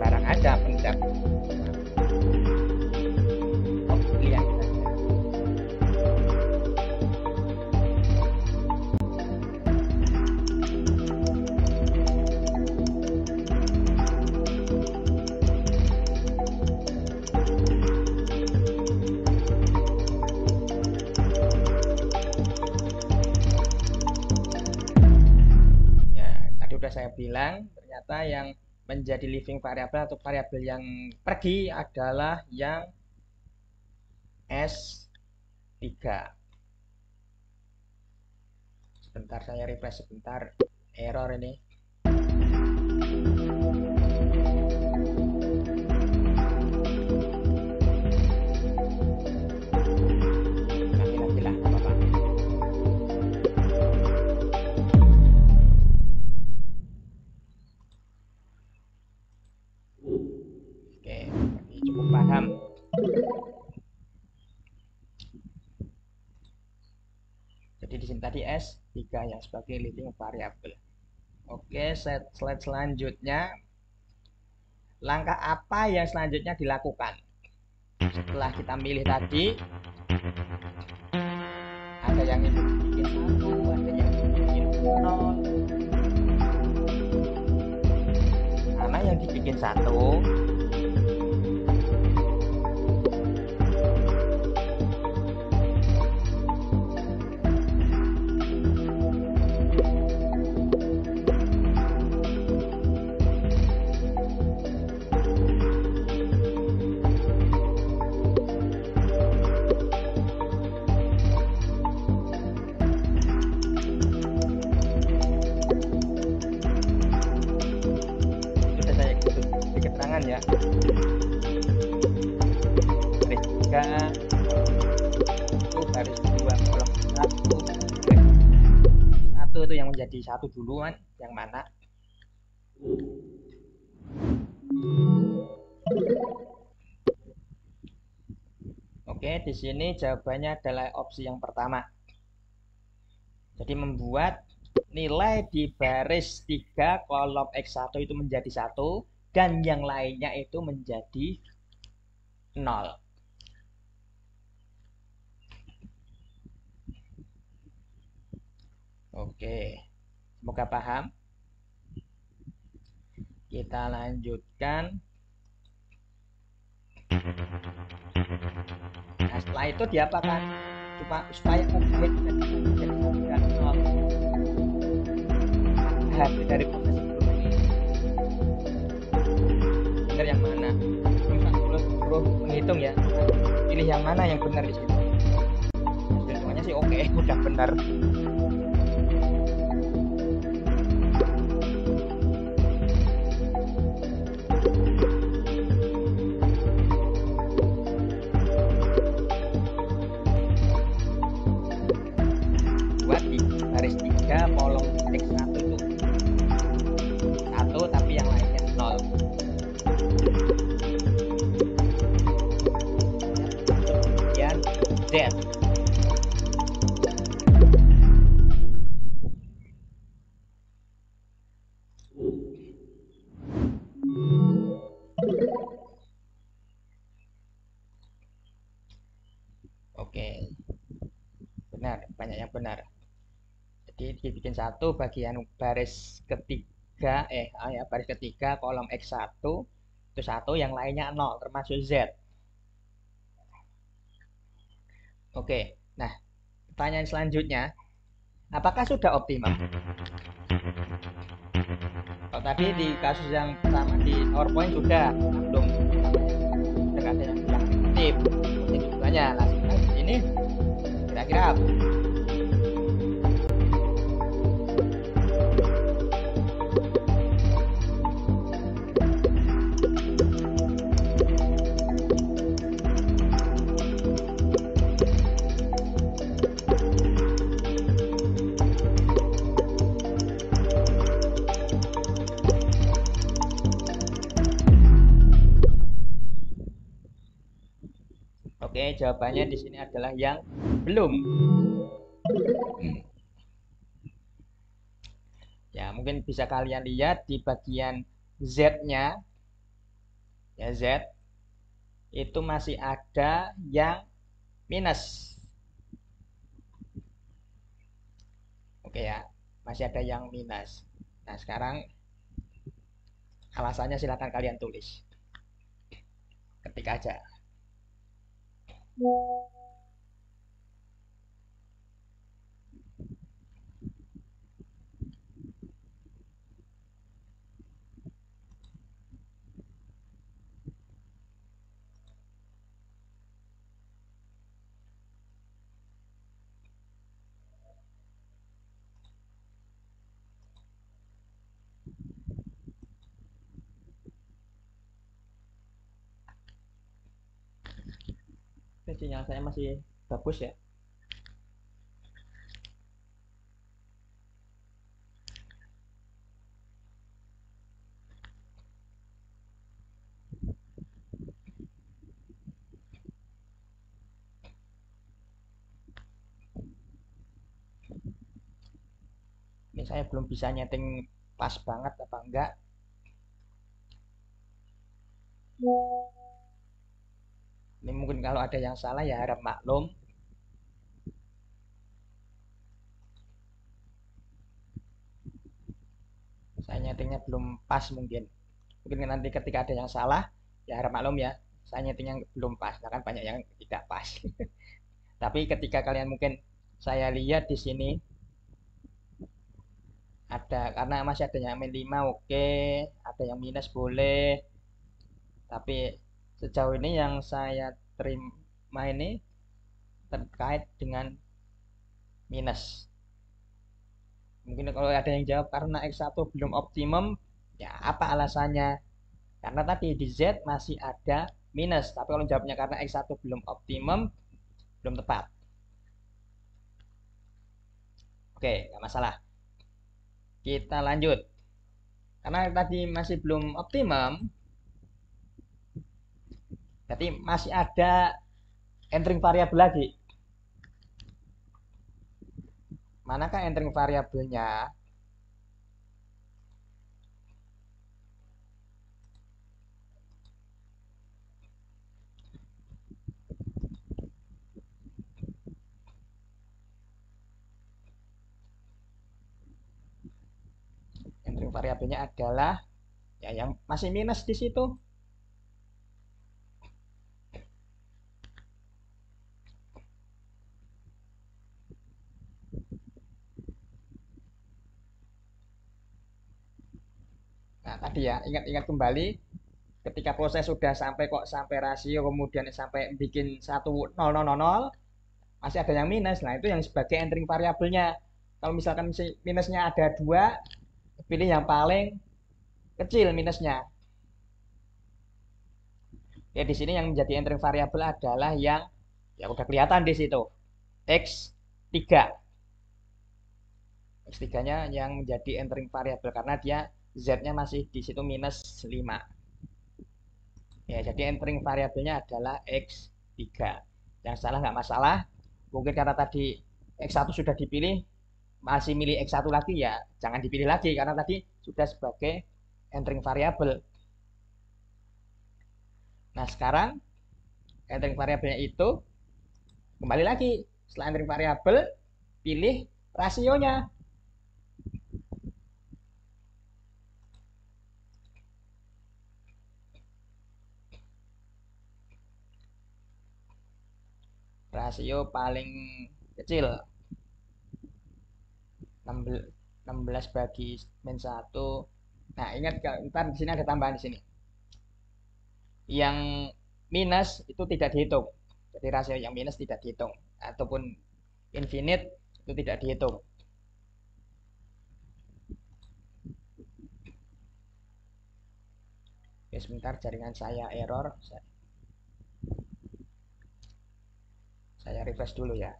Speaker 1: barang ada pencet pilihan saja. Sudah saya bilang ternyata yang menjadi living variable atau variabel yang pergi adalah yang S3. Sebentar saya refresh sebentar, error ini. Jadi di sini tadi S3 yang sebagai leading variable. Oke, slide selanjutnya. Langkah apa yang selanjutnya dilakukan? Setelah kita milih tadi, ada yang itu bikin 1, ada yang bikin 0. Mana yang dibikin 1? Ya, baris 3 itu baris 2 kolom 1 itu yang menjadi 1 duluan, yang mana? Oke, di sini jawabannya adalah opsi yang pertama. Jadi membuat nilai di baris 3 kolom X1 itu menjadi 1 dan yang lainnya itu menjadi 0. Oke, semoga paham. Kita lanjutkan. Nah, setelah itu diapakan? Supaya ubah itu jadi 1 dan 0. Hasil dari proses sebelum ini. Benar yang mana? Terus suruh menghitung ya. pilih yang mana yang benar di sini. Hitungannya sih oke, udah benar. Buat di baris 3 kolom X1 itu satu tapi yang lainnya 0. Kemudian Z. Oke, benar, banyak yang benar. Jadi dibikin satu bagian baris ketiga, baris ketiga kolom X1 itu satu, yang lainnya 0 termasuk Z. Oke, nah pertanyaan selanjutnya, apakah sudah optimum? Kalau tadi di kasus yang pertama di PowerPoint sudah, belum ada yang bilang negatif, positif banyak. Nah sekarang di sini kira-kira apa? Oke, jawabannya di sini adalah yang belum. Ya, mungkin bisa kalian lihat di bagian Z-nya. Ya, Z itu masih ada yang minus. Oke ya, masih ada yang minus. Nah, sekarang alasannya silakan kalian tulis. Ketik aja. Sinyal saya masih bagus ya. Ini saya belum bisa nyeting pas banget apa enggak. Ini mungkin kalau ada yang salah ya harap maklum. Saya nyetingnya belum pas mungkin. Mungkin nanti ketika ada yang salah ya harap maklum ya. Saya nyetingnya belum pas, nah kan banyak yang tidak pas. Tapi ketika kalian mungkin saya lihat di sini ada, karena masih ada yang min 5 oke, ada yang minus boleh. Tapi sejauh ini yang saya terima ini terkait dengan minus. Mungkin kalau ada yang jawab karena X1 belum optimum, ya apa alasannya? Karena tadi di Z masih ada minus. Tapi kalau jawabnya karena X1 belum optimum, belum tepat. Oke, nggak masalah. Kita lanjut. Karena tadi masih belum optimum, jadi masih ada entering variabel lagi. Manakah entering variabelnya? Entering variabelnya adalah ya yang masih minus di situ. Nah, tadi ya, ingat-ingat kembali Ketika proses sudah sampai kok sampai rasio kemudian sampai bikin 1,0000 masih ada yang minus. Nah, itu yang sebagai entering variabelnya. Kalau misalkan minusnya ada 2, pilih yang paling kecil minusnya. Ya, di sini yang menjadi entering variabel adalah yang ya udah kelihatan di situ. X3. X3-nya yang menjadi entering variabel karena dia Z-nya masih di situ minus 5. Ya, jadi entering variabelnya adalah X3. Yang salah nggak masalah. Mungkin karena tadi X1 sudah dipilih, masih milih X1 lagi ya jangan dipilih lagi karena tadi sudah sebagai entering variabel. Nah, sekarang entering variabelnya itu kembali lagi setelah entering variabel pilih rasionya. Rasio paling kecil 16 bagi min 1. Nah, ingat ntar di sini ada tambahan di sini. Yang minus itu tidak dihitung. Jadi rasio yang minus tidak dihitung ataupun infinite itu tidak dihitung. Oke, sebentar jaringan saya error. Saya refresh dulu ya.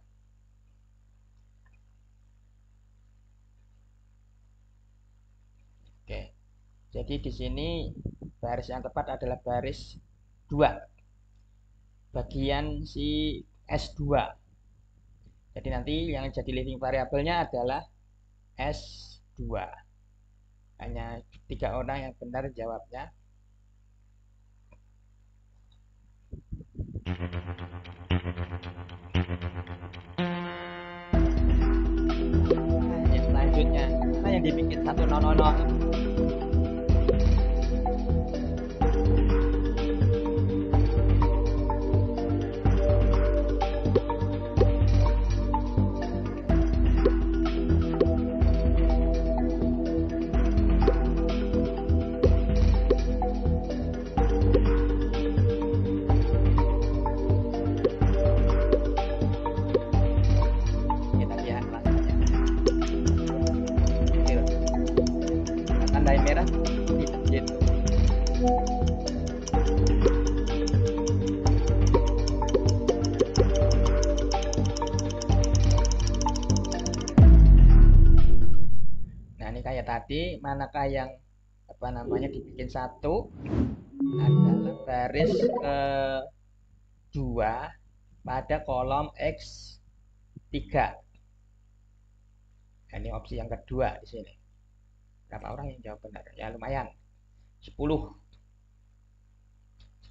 Speaker 1: Oke. Jadi di sini baris yang tepat adalah baris 2. Bagian si S2. Jadi nanti yang jadi living variabelnya adalah S2. Hanya 3 orang yang benar jawabnya. Nah, yang selanjutnya, mana yang dibikin 1,00? Oke, tadi ya langsung aja. Kecil. Nah, tandai merah gitu. Nah, ini kayak tadi, manakah yang apa namanya dibikin 1 adalah baris ke-2 pada kolom X3. Nah, ini opsi yang kedua di sini. Berapa orang yang jawab benar? Ya lumayan. 10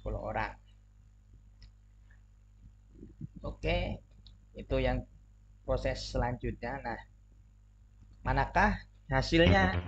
Speaker 1: orang. Oke, itu yang proses selanjutnya. Nah, manakah hasilnya?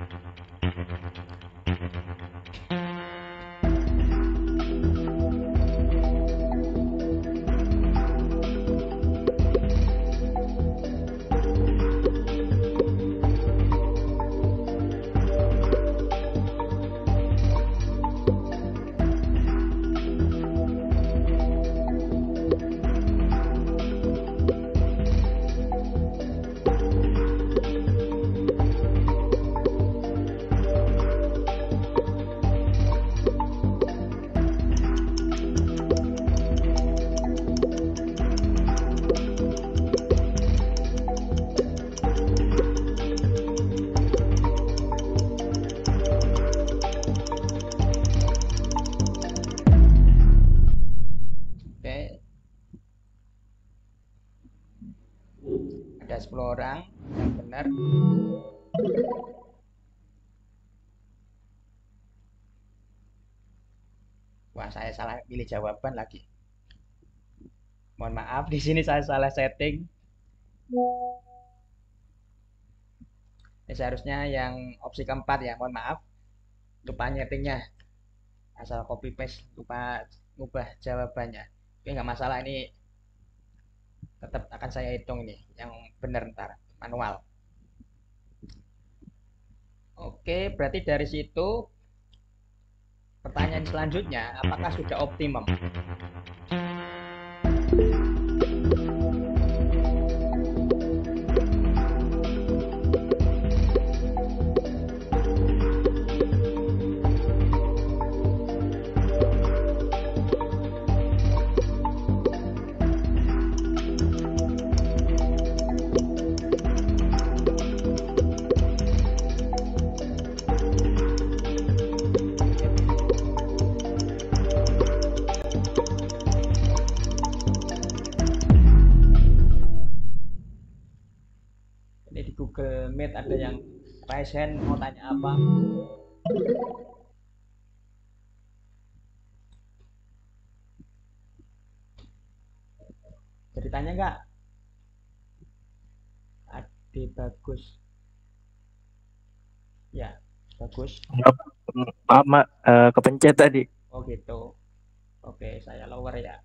Speaker 1: Oke, ada 10 orang yang benar. Wah, saya salah pilih jawaban lagi. Mohon maaf, di sini saya salah setting. Ini seharusnya yang opsi keempat ya, mohon maaf. Lupa nyetingnya. Asal copy paste, lupa ngubah jawabannya. Oke, nggak masalah, ini tetap akan saya hitung ini. Yang benar ntar, manual. Oke, berarti dari situ Pertanyaan selanjutnya, apakah sudah optimum? Ini di Google Meet ada yang raise hand mau tanya apa? Jadi tanya nggak? Ade bagus. Ya, bagus.
Speaker 3: Maaf, Mak, kepencet tadi.
Speaker 1: Oh gitu. Oke, saya lower ya.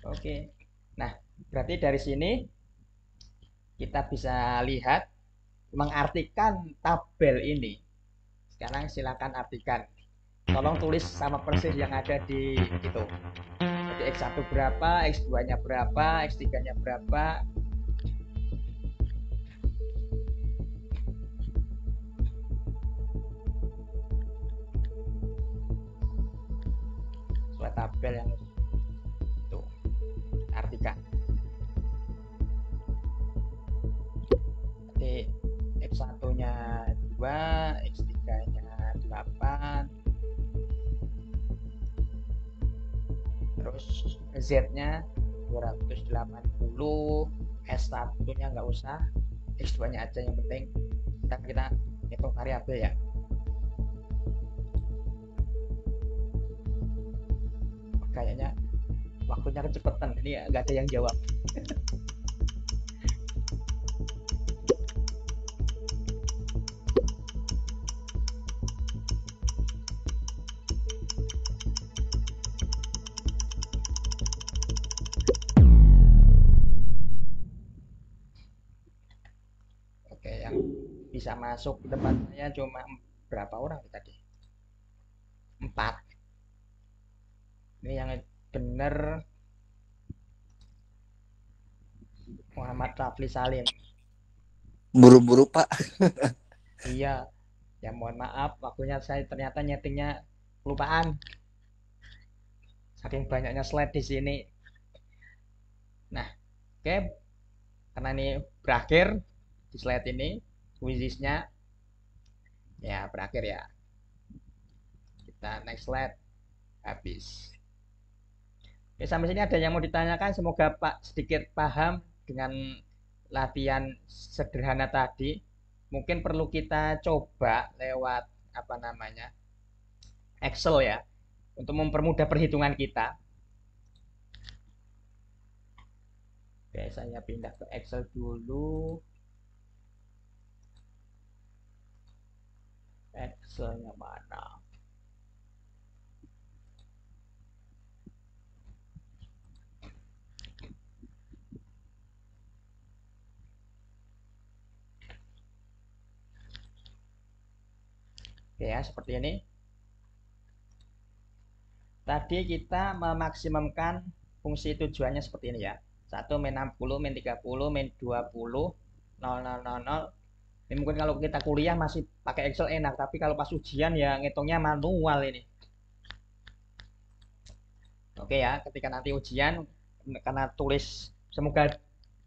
Speaker 1: Oke. Nah, berarti dari sini kita bisa lihat mengartikan tabel ini. Sekarang silakan artikan. Tolong tulis sama persis yang ada di itu. Jadi X1 berapa, X2-nya berapa, X3-nya berapa. Sesuai tabel yang itu. Artikan. Jadi X1-nya 2, X3-nya 8, terus Z-nya 280, S1-nya nggak usah, X2-nya aja yang penting. Kita hitung variabel ya. Kayaknya waktunya kecepatan, ini ya nggak ada yang jawab. Oke, yang bisa masuk ke depan saya cuma berapa orang tadi? 4. Ini yang benar Muhammad Rafli Salim.
Speaker 2: Buru-buru Pak.
Speaker 1: Iya, ya mohon maaf, waktunya saya ternyata nyetingnya kelupaan. Saking banyaknya slide di sini. Nah, oke, karena ini berakhir di slide ini, quiznya ya berakhir ya. Kita next slide, habis. Oke, sampai sini ada yang mau ditanyakan? Semoga Pak sedikit paham dengan latihan sederhana tadi. Mungkin perlu kita coba lewat apa namanya Excel ya, untuk mempermudah perhitungan kita. Oke, saya pindah ke Excel dulu. Excelnya mana? Oke ya, seperti ini. Tadi kita memaksimumkan fungsi tujuannya seperti ini ya. 1 min 60, min 30, min 20, 0, 0, 0, 0. Ini mungkin kalau kita kuliah masih pakai Excel enak, tapi kalau pas ujian ya ngitungnya manual ini. Oke ya, ketika nanti ujian, karena tulis semoga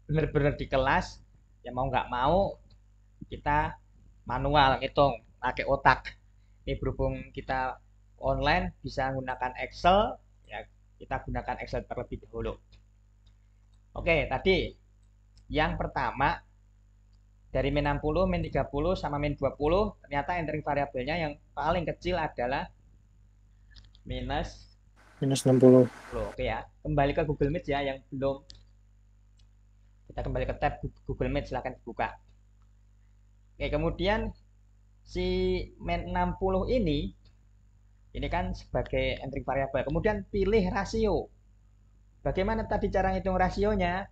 Speaker 1: benar-benar di kelas, ya mau nggak mau kita manual ngitung pakai otak. Ini berhubung kita online bisa menggunakan Excel, ya kita gunakan Excel terlebih dahulu. Oke, tadi yang pertama dari min 60, min 30 sama min 20, ternyata entering variabelnya yang paling kecil adalah minus
Speaker 4: Minus 60.
Speaker 1: Oke ya, kembali ke Google Meet ya yang belum. Kita kembali ke tab Google Meet, silahkan dibuka. Oke, kemudian si min 60 ini kan sebagai entering variabel. Kemudian pilih rasio. Bagaimana tadi cara ngitung rasionya?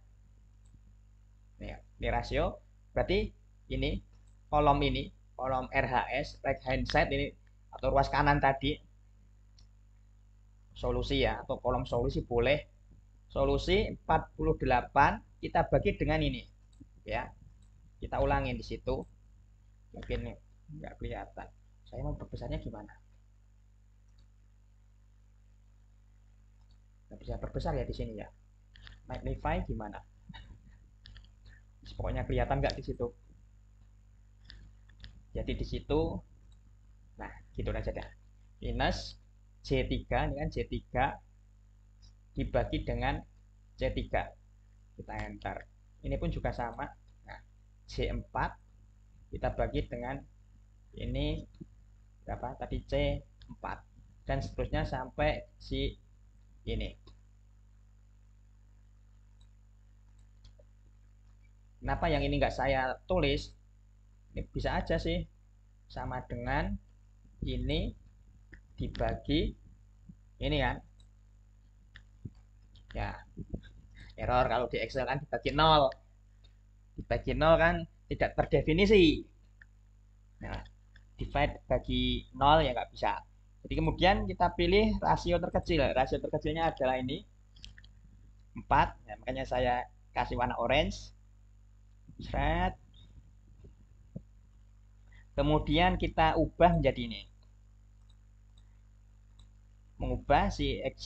Speaker 1: Ini rasio, berarti ini kolom ini kolom RHS, right hand side ini, atau ruas kanan tadi, solusi ya, atau kolom solusi boleh. Solusi 48 kita bagi dengan ini, ya. Kita ulangin di situ. Mungkin nggak kelihatan. Saya mau perbesarnya gimana? Nggak bisa perbesar ya di sini ya. Magnify gimana? Pokoknya kelihatan nggak di situ. Jadi di situ, nah gitu aja dah. Minus C3, ini kan C3 dibagi dengan C3. Kita enter. Ini pun juga sama. Nah, C4 kita bagi dengan ini berapa? Tadi C4. Dan seterusnya sampai si ini. Kenapa yang ini nggak saya tulis? Ini bisa aja sih sama dengan ini dibagi ini kan. Ya, error kalau di Excel kan dibagi 0. Dibagi 0 kan tidak terdefinisi. Nah, divide bagi 0 ya nggak bisa. Jadi kemudian kita pilih rasio terkecil. Rasio terkecilnya adalah ini 4. Ya, makanya saya kasih warna orange. Set. Kemudian kita ubah menjadi ini. Mengubah si X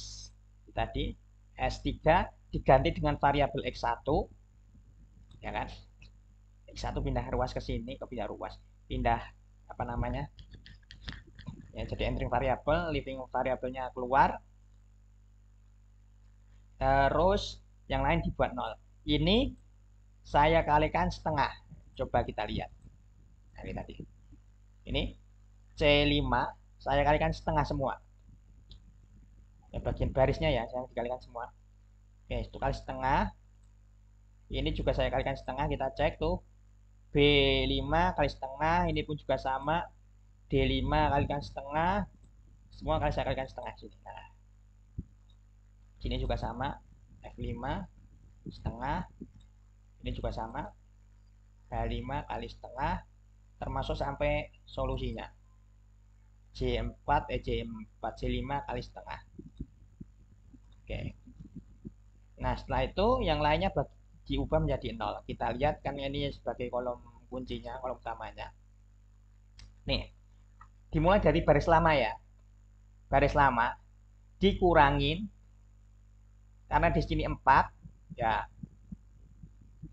Speaker 1: tadi S3 diganti dengan variabel X1, ya kan? X1 pindah ruas ke sini, ke pindah ruas, pindah apa namanya? Ya, jadi entering variabel, leaving variabelnya keluar. Terus yang lain dibuat 0. Ini saya kalikan setengah. Coba kita lihat. Nah, ini tadi. Ini C5 saya kalikan setengah semua. Ya, bagian barisnya ya, saya dikalikan semua. Oke, itu kali setengah. Ini juga saya kalikan setengah, kita cek tuh. B5 kali setengah, ini pun juga sama. D5 kalikan setengah. Semua kali saya kalikan setengah sini. Nah, sini juga sama. F5 setengah. Ini juga sama. H5 kali setengah. Termasuk sampai solusinya. J4 C5 kali setengah. Oke. Nah, setelah itu yang lainnya diubah menjadi 0. Kita lihat kan ini sebagai kolom kuncinya, kolom utamanya. Nih, dimulai dari baris lama ya. Baris lama dikurangin karena di sini 4 ya.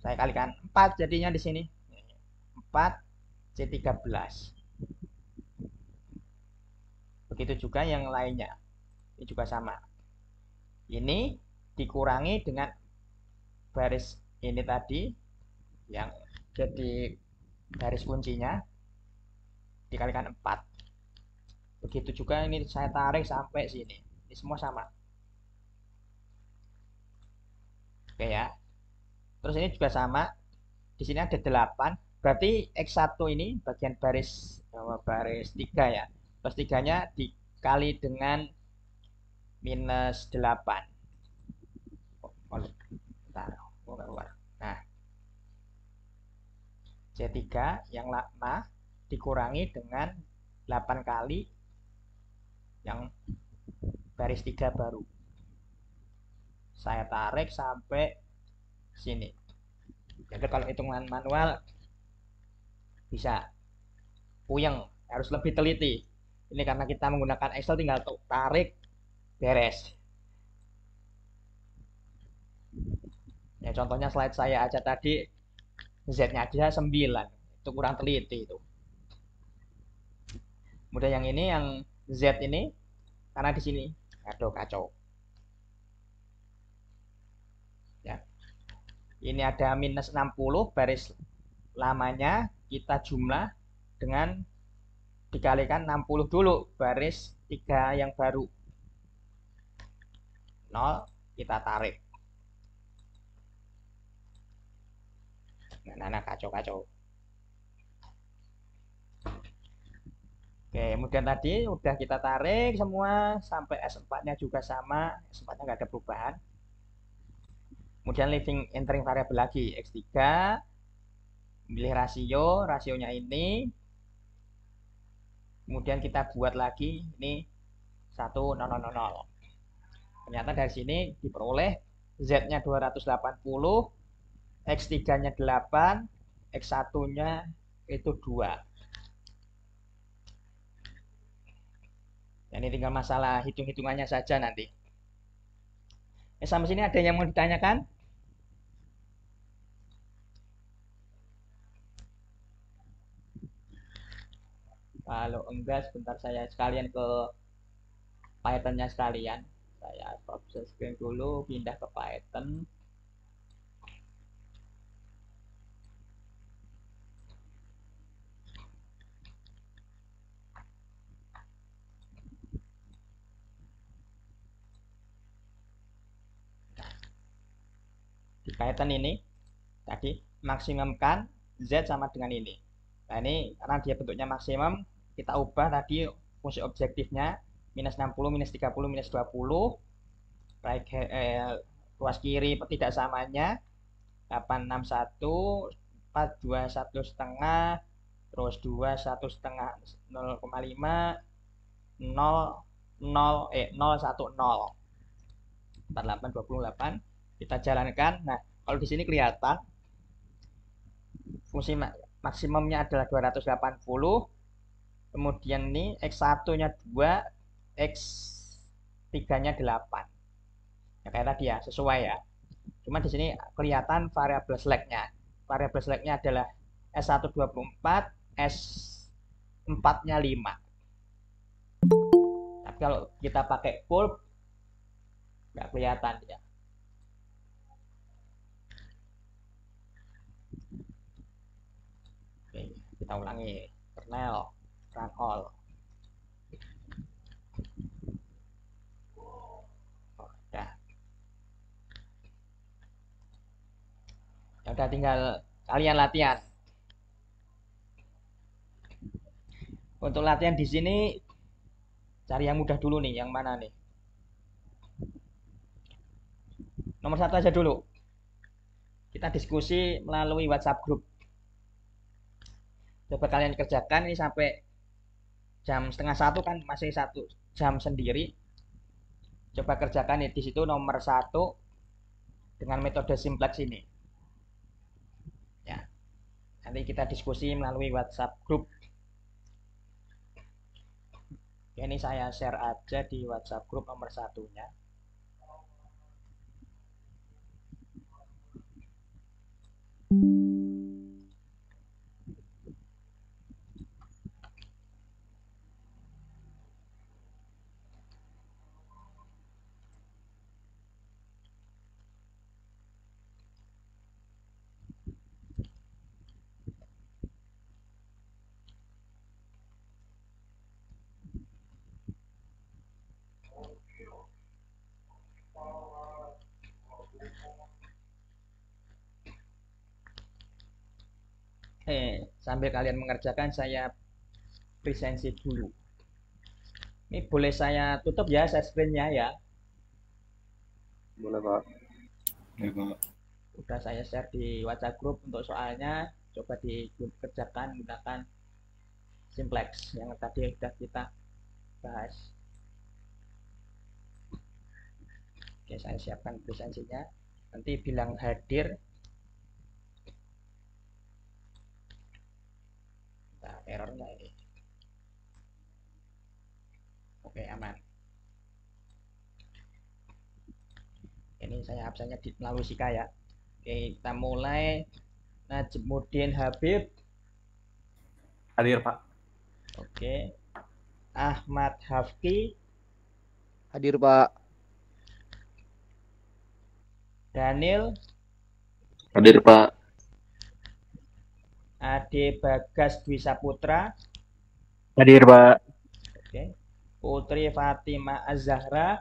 Speaker 1: Saya kalikan 4 jadinya di sini. 4 C13. Begitu juga yang lainnya. Ini juga sama. Ini dikurangi dengan baris ini tadi yang jadi garis kuncinya dikalikan 4. Begitu juga ini saya tarik sampai sini. Ini semua sama. Oke ya. Terus ini juga sama. Di sini ada 8. Berarti X1 ini bagian baris 3 ya. Plus 3-nya dikali dengan minus 8. Nah, C3 yang lama dikurangi dengan 8 kali yang baris 3 baru. Saya tarik sampai sini. Jadi kalau hitungan manual bisa puyeng, harus lebih teliti. Ini karena kita menggunakan Excel, tinggal tarik, beres. Ya, contohnya slide saya aja tadi, Z-nya aja 9. Itu kurang teliti itu. Kemudian yang ini, yang Z ini, karena di sini, aduh kacau. Ya. Ini ada minus 60, baris lamanya kita jumlah dengan dikalikan 60 dulu, baris 3 yang baru. 0, kita tarik. Nah, kacau-kacau. Oke, kemudian tadi udah kita tarik semua sampai S4-nya juga sama, S4-nya nggak ada perubahan. Kemudian leaving entering variable lagi X3, pilih rasio, rasionya ini Kemudian kita buat lagi ini 1000. Ternyata dari sini diperoleh Z-nya 280, X3-nya 8, X1-nya itu 2. Ini tinggal masalah hitung-hitungannya saja nanti. Sampai sini ada yang mau ditanyakan? Kalau enggak, sebentar saya sekalian ke Python-nya sekalian. Saya stop screen dulu, pindah ke Python. Di Python ini, tadi maksimumkan Z sama dengan ini. Nah ini karena dia bentuknya maksimum, kita ubah tadi fungsi objektifnya minus 60, minus 30, minus 20. Luas kiri tidak samanya 861, 421 setengah, terus 21 setengah 0,5, 0, 0, 010, 48, 28. Kita jalankan. Nah, kalau di sini kelihatan fungsi maksimumnya adalah 280. Kemudian ini X1-nya 2, X3-nya 8. Ya, kayak tadi ya, sesuai ya. Cuma di sini kelihatan variabel slack-nya. Variabel slack-nya adalah S1 24, S4-nya 5. Tapi kalau kita pakai pulp nggak kelihatan ya. Oke, kita ulangi. Kernel, run all. Udah. Ya udah tinggal kalian latihan. Untuk latihan di sini cari yang mudah dulu nih, yang mana nih? Nomor 1 aja dulu. Kita diskusi melalui WhatsApp group. Coba kalian kerjakan ini sampai jam setengah 1 kan masih 1 jam sendiri. Coba kerjakan di situ nomor 1 dengan metode simplex ini. Ya. Nanti kita diskusi melalui WhatsApp group. Ini saya share aja di WhatsApp group nomor 1-nya. Sambil kalian mengerjakan saya presensi dulu. Ini boleh saya tutup ya share screen-nya ya.
Speaker 4: Boleh, Pak.
Speaker 5: Ya, Pak.
Speaker 1: Udah saya share di WhatsApp group untuk soalnya. Coba dikerjakan menggunakan simplex yang tadi sudah kita bahas. Oke, saya siapkan presensinya. Nanti bilang hadir. Nah, errornya ini. Oke, aman. Ini saya absennya melalui Sika ya. Oke, kita mulai. Najmuddin Habib.
Speaker 5: Hadir, Pak.
Speaker 1: Oke. Ahmad Hafki.
Speaker 6: Hadir, Pak.
Speaker 1: Daniel.
Speaker 3: Hadir, Pak.
Speaker 1: Ade Bagas Dwi Saputra.
Speaker 3: Hadir, Pak.
Speaker 1: Oke. Putri Fatima Az-Zahra.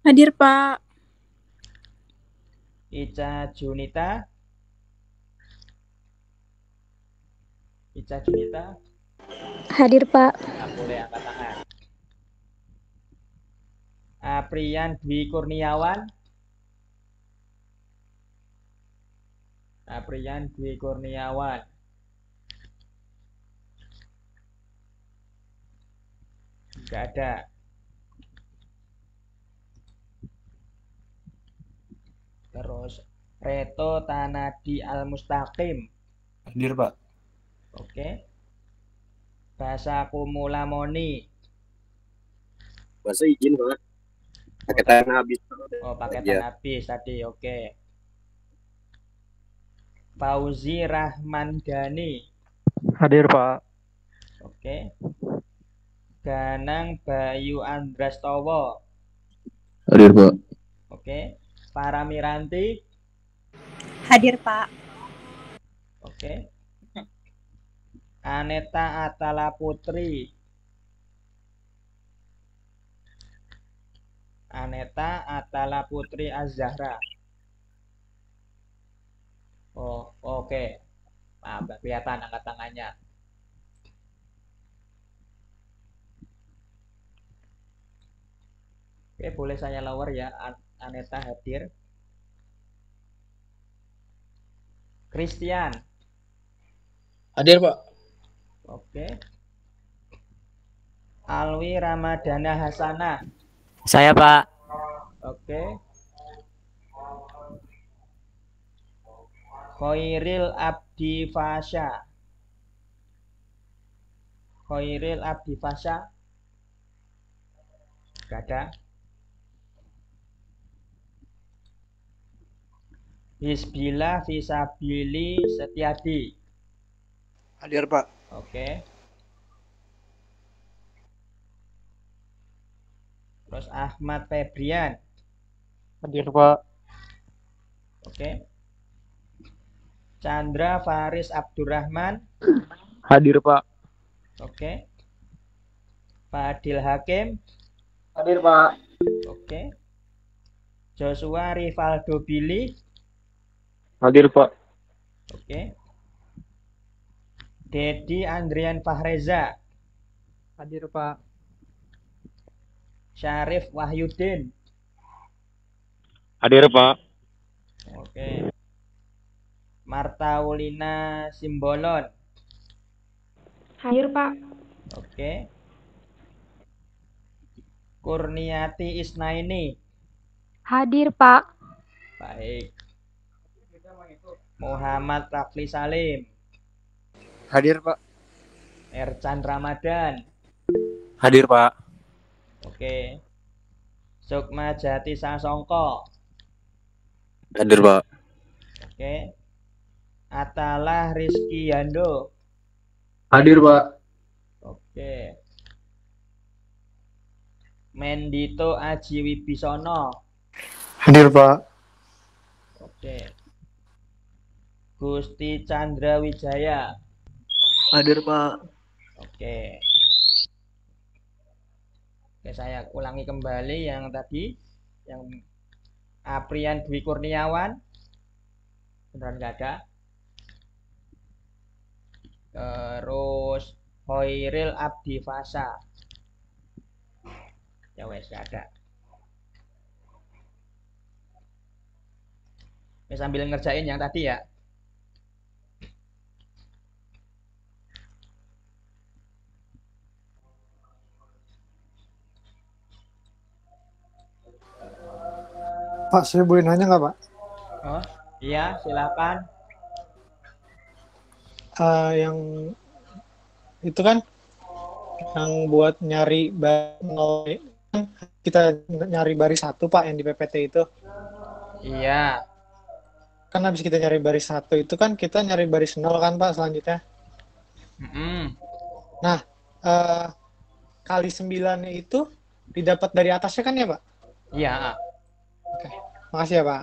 Speaker 7: Hadir, Pak.
Speaker 1: Ica Junita. Ica Junita.
Speaker 8: Hadir, Pak.
Speaker 1: Nggak boleh angkat tangan. Aprian Dwi Kurniawan. Aprian Dwi Kurniawan. Nggak ada. Terus Reto Tanadi Al-Mustaqim.
Speaker 5: Hadir, Pak.
Speaker 1: Oke. Bahasa Kumulamoni.
Speaker 3: Bahasa izin, Pak. Pakai tangan habis.
Speaker 1: Oh, paketan
Speaker 3: Ya.
Speaker 1: habis tadi. Oke. Fauzi Rahmandani.
Speaker 3: Hadir, Pak.
Speaker 1: Oke. Ganang Bayu Andrastowo.
Speaker 3: Hadir, Pak.
Speaker 1: Oke. Paramiranti.
Speaker 7: Hadir, Pak.
Speaker 1: Oke. Aneta Atala Putri. Aneta Atala Putri Az-Zahra. Oh, oke. Maaf, nggak kelihatan angkat tangannya. Oke, boleh saya lower ya. Aneta hadir. Christian.
Speaker 4: Hadir, Pak.
Speaker 1: Oke. Alwi Ramadana Hasanah.
Speaker 2: Saya Pak.
Speaker 1: Oke. Khairil Abdi Fasya. Khairil Abdi Fasya. Gak ada. Hisbillah Fisabili Setiadi.
Speaker 4: Hadir, Pak.
Speaker 1: Oke. Terus Ahmad Febrian.
Speaker 3: Hadir, Pak.
Speaker 1: Oke. Chandra Faris Abdurrahman.
Speaker 3: Hadir, Pak.
Speaker 1: Oke. Fadil Hakim.
Speaker 3: Hadir, Pak.
Speaker 1: Oke. Joshua Rivaldo Billy.
Speaker 3: Hadir, Pak.
Speaker 1: Oke. Dedi Andrian Fahreza.
Speaker 6: Hadir, Pak.
Speaker 1: Syarif Wahyudin.
Speaker 3: Hadir, Pak.
Speaker 1: Oke. Marta Ulina Simbolon.
Speaker 8: Hadir, Pak.
Speaker 1: Oke. Kurniati Isnaini.
Speaker 8: Hadir, Pak.
Speaker 1: Baik. Muhammad Rafli Salim.
Speaker 6: Hadir, Pak.
Speaker 1: Ercan Ramadan.
Speaker 5: Hadir, Pak.
Speaker 1: Oke. Sukma Jati Sasongko.
Speaker 3: Hadir, Pak.
Speaker 1: Oke. Atalah Rizky Yando.
Speaker 3: Hadir, Pak.
Speaker 1: Oke. Mendito Aji Wibisono.
Speaker 4: Hadir, Pak.
Speaker 1: Oke. Gusti Chandra Wijaya.
Speaker 3: Hadir, Pak.
Speaker 1: Oke. Oke, saya ulangi kembali yang tadi, yang Aprian Dwi Kurniawan, beneran nggak ada. Terus Hoiril Abdi Fasa, ya wes nggak ada. Oke, sambil ngerjain yang tadi ya.
Speaker 4: Pak, saya boleh nanya nggak, Pak?
Speaker 1: Oh, iya, silakan.
Speaker 4: Yang itu kan yang buat nyari kita nyari baris 1, Pak, yang di PPT itu.
Speaker 1: Iya,
Speaker 4: Kan habis kita nyari baris 1 itu kan kita nyari baris 0 kan, Pak, selanjutnya.
Speaker 1: mm-mm.
Speaker 4: Nah, kali 9-nya itu didapat dari atasnya kan ya, Pak?
Speaker 1: Iya.
Speaker 4: Oke. Makasih ya, Pak.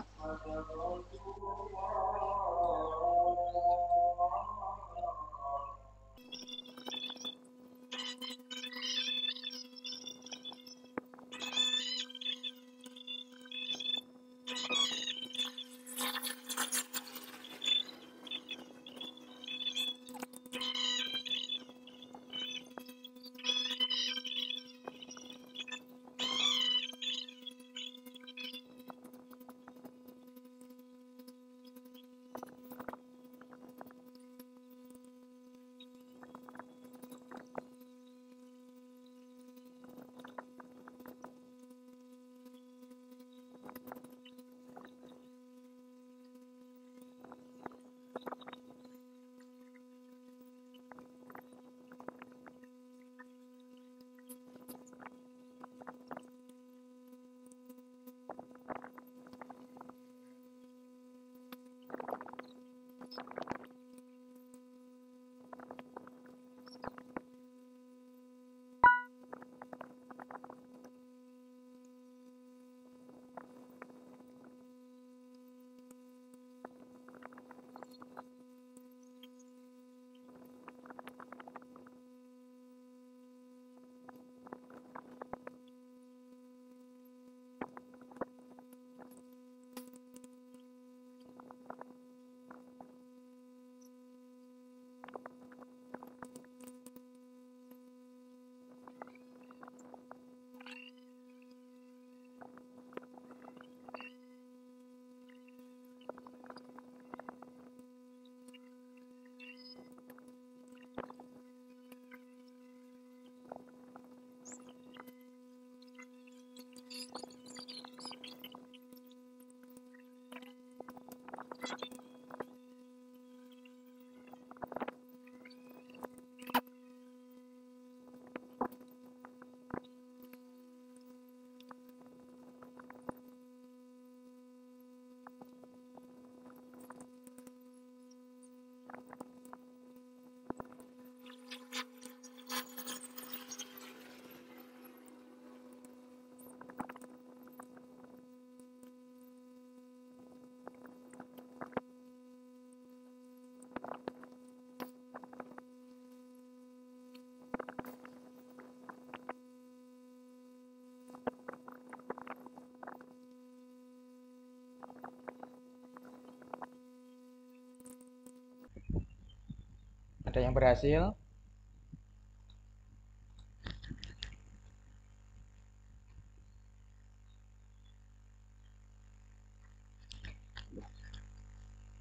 Speaker 1: Ada yang berhasil?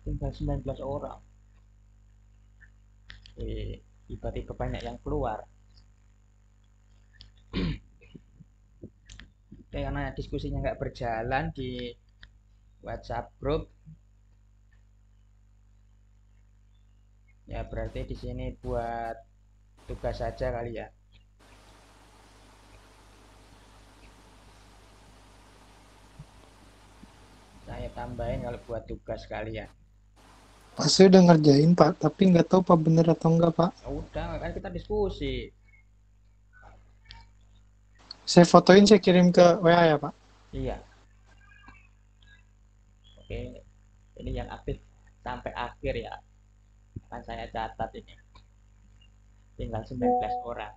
Speaker 1: Tinggal 19 orang. Tiba-tiba banyak yang keluar. Karena diskusinya nggak berjalan di WhatsApp grup, ya berarti di sini buat tugas saja kali ya. Saya tambahin kalau buat tugas kalian.
Speaker 4: Pak, saya udah ngerjain, Pak, tapi nggak tahu Pak bener atau enggak, Pak.
Speaker 1: Udah, kan kita diskusi.
Speaker 4: Saya fotoin, saya kirim ke WA ya, Pak.
Speaker 1: Iya. Oke, ini yang aktif sampai akhir ya. Akan saya catat ini. Tinggal 19 orang.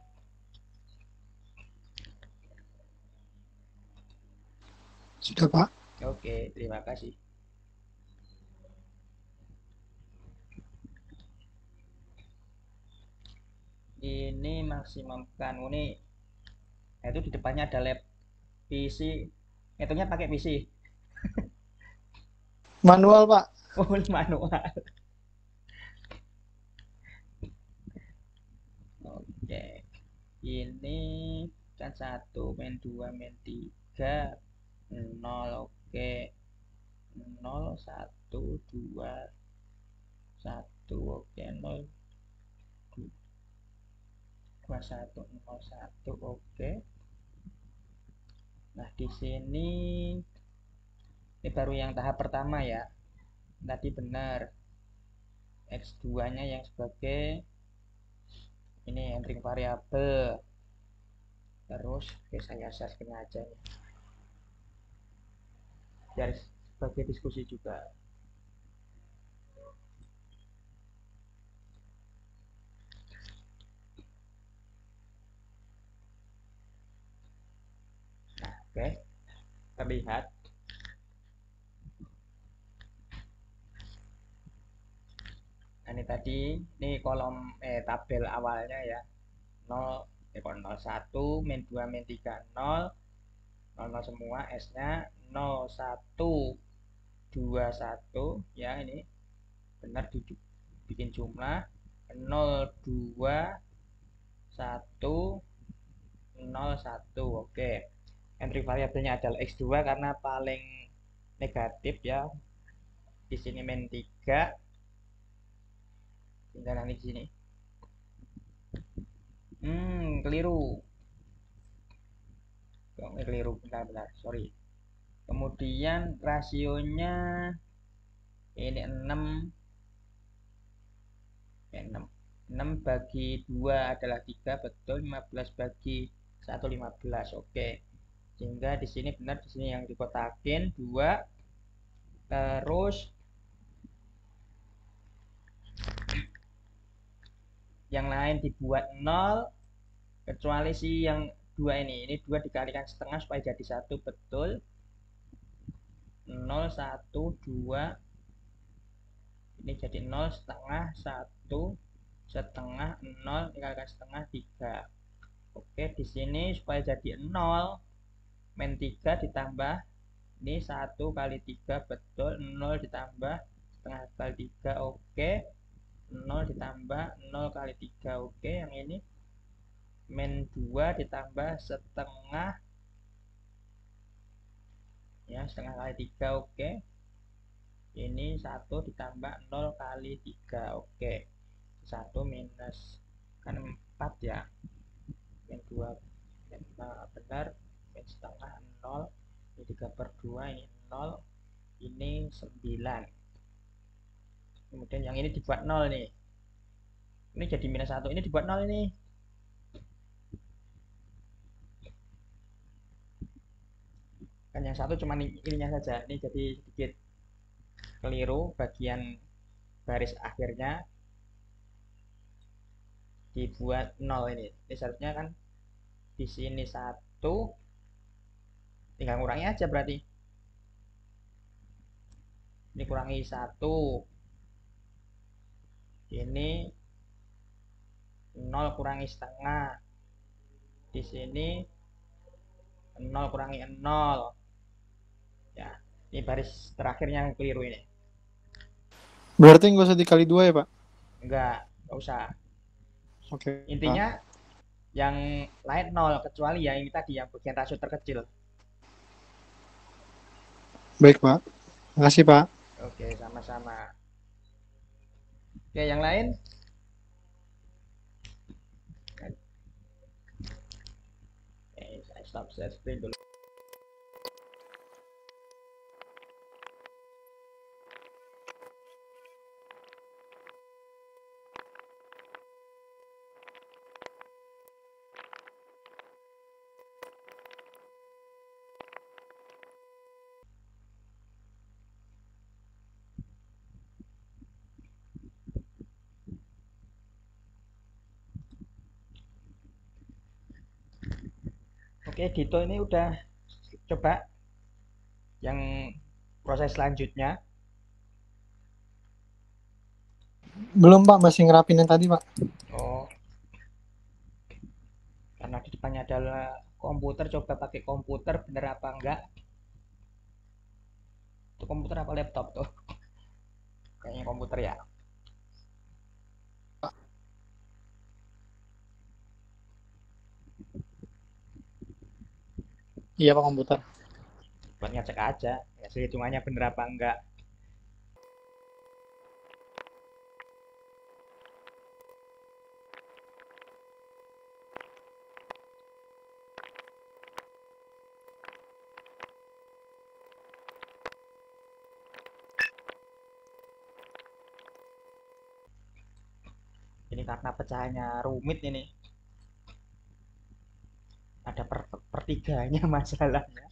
Speaker 4: Sudah, Pak.
Speaker 1: Oke, terima kasih. Ini maksimumkan ini. Itu di depannya ada lab PC. Hitungnya pakai PC.
Speaker 4: Manual, Pak.
Speaker 1: Oh, manual. Oke. Ini kan 1, main 2, main 3, 0, oke. 0, 1, 2, 1, oke. 0, 2, 1, 0, 1, oke. Nah, di sini ini baru yang tahap pertama ya. Tadi benar. X2-nya yang sebagai ini entering variabel. Terus oke, saya share aja nih. Biar sebagai diskusi juga. Nah, oke. Terlihat. Nah, ini tadi ini kolom tabel awalnya ya. 0 01 min 2 min 3 0 00 semua, S-nya 01 21 ya, ini benar bikin jumlah 02 1 01. Oke. Entry variabelnya adalah X2 karena paling negatif ya. Di sini min 3. Tinggal nanti di sini. Keliru. Keliru, benar-benar, sorry. Kemudian rasionya ini 6 bagi 2 adalah 3, betul. 15 bagi 1 15. Oke. Sehingga di sini benar, di sini yang dikotakin 2. Terus yang lain dibuat 0 kecuali si yang 2 ini 2 dikalikan setengah supaya jadi 1, betul. 0 1 2 ini jadi 0 setengah 1 setengah 0 dikalikan setengah 3. Oke, di sini supaya jadi 0 min 3 ditambah ini 1 kali 3, betul. 0 ditambah setengah kali 3, oke. 0 ditambah 0 kali 3, oke. Yang ini min 2 ditambah setengah ya, setengah kali 3, oke. Ini 1 ditambah 0 kali 3, oke. 1 minus kan 4 ya, min 2 benar, min setengah 0, ini 3/2, ini 0, ini 9. Kemudian yang ini dibuat 0 nih, ini jadi minus 1, ini dibuat 0 ini. Kan yang satu cuma ininya saja, ini jadi sedikit keliru bagian baris akhirnya dibuat 0 ini. Ini seharusnya kan di sini 1, tinggal ngurangi aja berarti. Ini kurangi 1. Ini 0 kurangi setengah. Di sini 0 kurangi 0. Ya, ini baris terakhirnya yang keliru ini.
Speaker 4: Berarti nggak usah dikali 2 ya, Pak?
Speaker 1: Enggak usah.
Speaker 4: Oke, Pak.
Speaker 1: Intinya yang lain 0 kecuali yang ini tadi yang bagian rasio terkecil.
Speaker 4: Baik, Pak. Makasih, Pak.
Speaker 1: Oke, sama-sama. Oke, yang lain? Saya stop share screen dulu. Oke, Dito ini udah coba yang proses selanjutnya.
Speaker 4: Belum, Pak. Masih ngerapin yang tadi, Pak.
Speaker 1: Oh, karena di depannya adalah komputer, coba pakai komputer bener apa enggak? Itu komputer apa laptop tuh? Kayaknya komputer ya.
Speaker 4: Iya, Pak, komputer.
Speaker 1: Buat ngecek aja, hasil hitungannya bener apa enggak. Ini karena pecahannya rumit ini. Ada pertiganya masalahnya.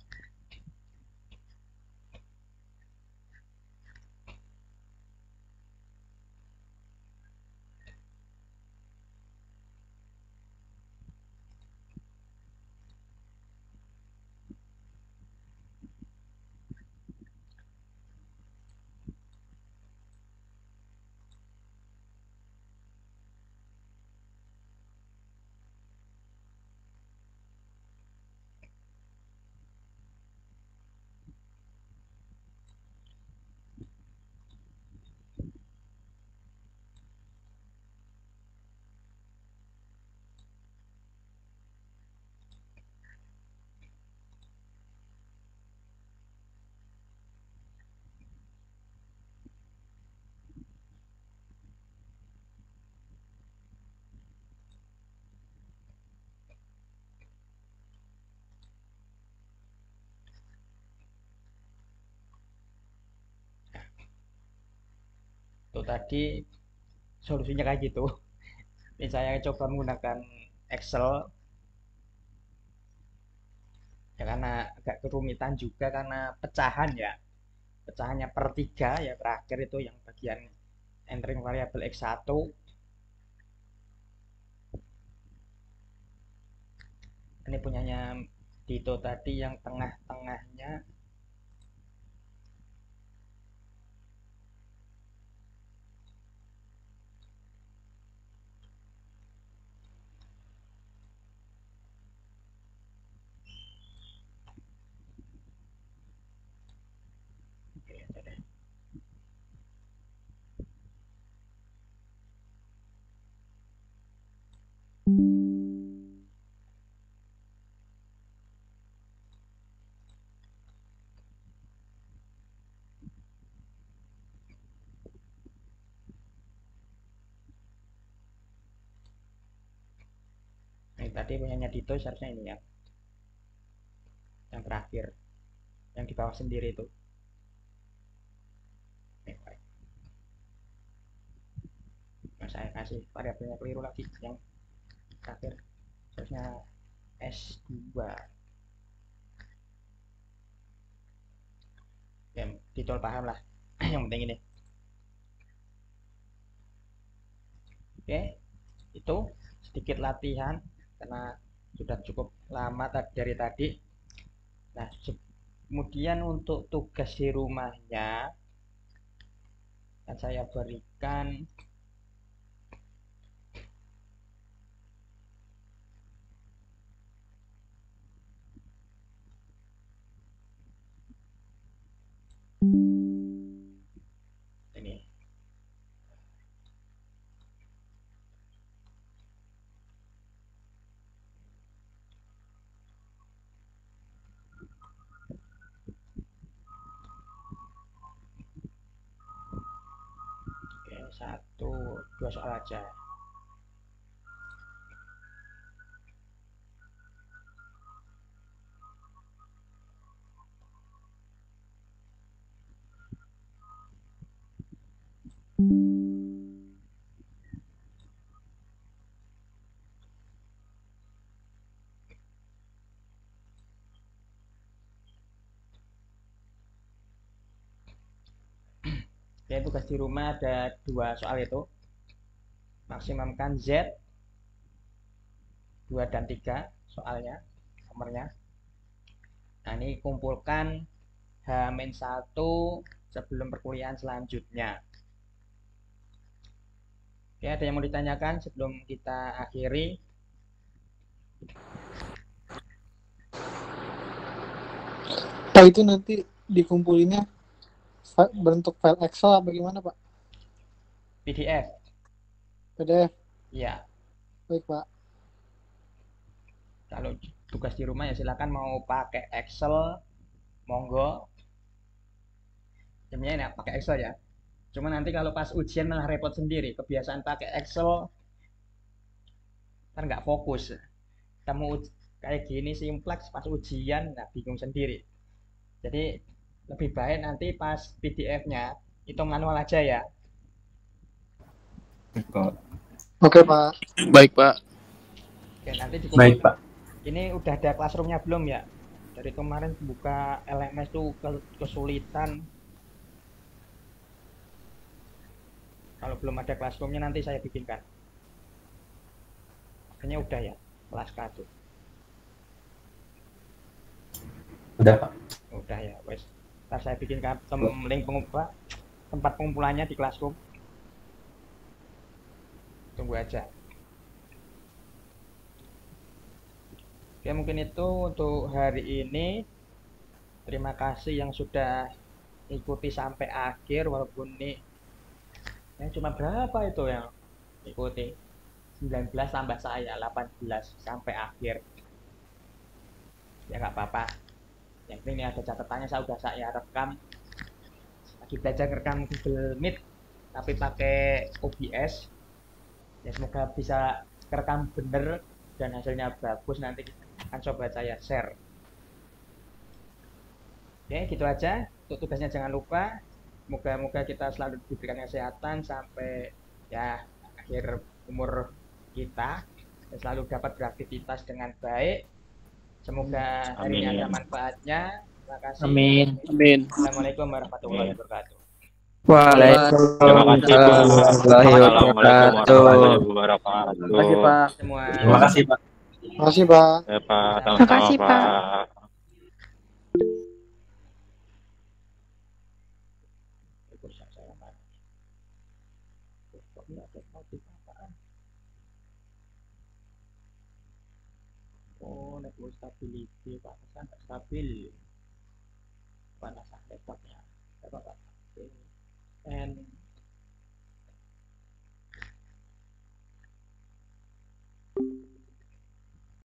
Speaker 1: Tuh tadi solusinya kayak gitu. Ini saya coba menggunakan Excel ya karena agak kerumitan juga karena pecahan ya. Pecahannya per 3 ya terakhir itu yang bagian entering variabel X1. Ini punyanya Dito tadi yang tengah-tengahnya. Oke, aja deh. Ini tadi punyanya Dito seharusnya ini ya. Yang terakhir. Yang di bawah sendiri itu. Oke, baik. Nah, saya kasih variabelnya keliru lagi yang terakhir. Seharusnya S2. Ya, Dito paham lah. Yang penting ini. Oke, itu sedikit latihan karena sudah cukup lama dari tadi. Nah, kemudian untuk tugas di rumahnya akan saya berikan Ini. Oke, satu, dua soal aja. Ya, tugas di rumah ada dua soal itu. Maksimumkan Z 2 dan 3 soalnya, nomornya. Nah, ini kumpulkan H-1 sebelum perkuliahan selanjutnya. Oke, ada yang mau ditanyakan sebelum kita akhiri?
Speaker 4: Pak, itu nanti dikumpulinnya bentuk file Excel apa gimana, Pak?
Speaker 1: PDF.
Speaker 4: PDF.
Speaker 1: Ya,
Speaker 4: Baik, Pak.
Speaker 1: kalau tugas di rumah ya silakan mau pakai Excel, monggo. Sebenarnya enak pakai Excel ya. Cuma nanti kalau pas ujian malah repot sendiri. Kebiasaan pakai Excel kan nggak fokus. Kamu kayak gini simplex pas ujian, nah bingung sendiri. Jadi lebih baik nanti pas PDF-nya itu manual aja ya.
Speaker 4: Oke, Pak.
Speaker 3: Baik, Pak.
Speaker 1: Oke, nanti dikumpulkan. Pak. Ini udah ada classroom-nya belum ya? Dari kemarin buka LMS tuh kesulitan. Kalau belum ada classroom-nya nanti saya bikinkan. Kayaknya udah ya, kelas K tuh.
Speaker 5: Udah, Pak.
Speaker 1: Udah ya, wes. Ntar saya bikinkan link tempat pengumpulannya di classroom. Tunggu aja. Oke, mungkin itu untuk hari ini. Terima kasih yang sudah ikuti sampai akhir, walaupun ini cuma berapa itu yang ikuti? 19 tambah saya, 18 sampai akhir. Ya nggak apa-apa. Yang penting ini ada catatannya, saya rekam. Lagi belajar rekam Google Meet, tapi pakai OBS. Ya semoga bisa kerekam bener dan hasilnya bagus. Nanti akan coba saya share. Oke, gitu aja. Untuk tugasnya jangan lupa. Moga-moga kita selalu diberikan kesehatan sampai ya akhir umur kita dan selalu dapat beraktivitas dengan baik. Semoga hari ini ada manfaatnya. Terima kasih.
Speaker 3: Amin. Amin.
Speaker 1: Assalamualaikum warahmatullahi wabarakatuh.
Speaker 2: Waalaikumsalam warahmatullahi wabarakatuh.
Speaker 3: Terima kasih, Pak.
Speaker 1: Semua.
Speaker 5: Terima kasih, Pak.
Speaker 4: Terima kasih, Pak.
Speaker 3: Ya, Pak.
Speaker 8: Terima kasih, Pak.
Speaker 1: Oh, network stability, panasan nggak stabil. Panasan laptopnya. Apa, Pak? And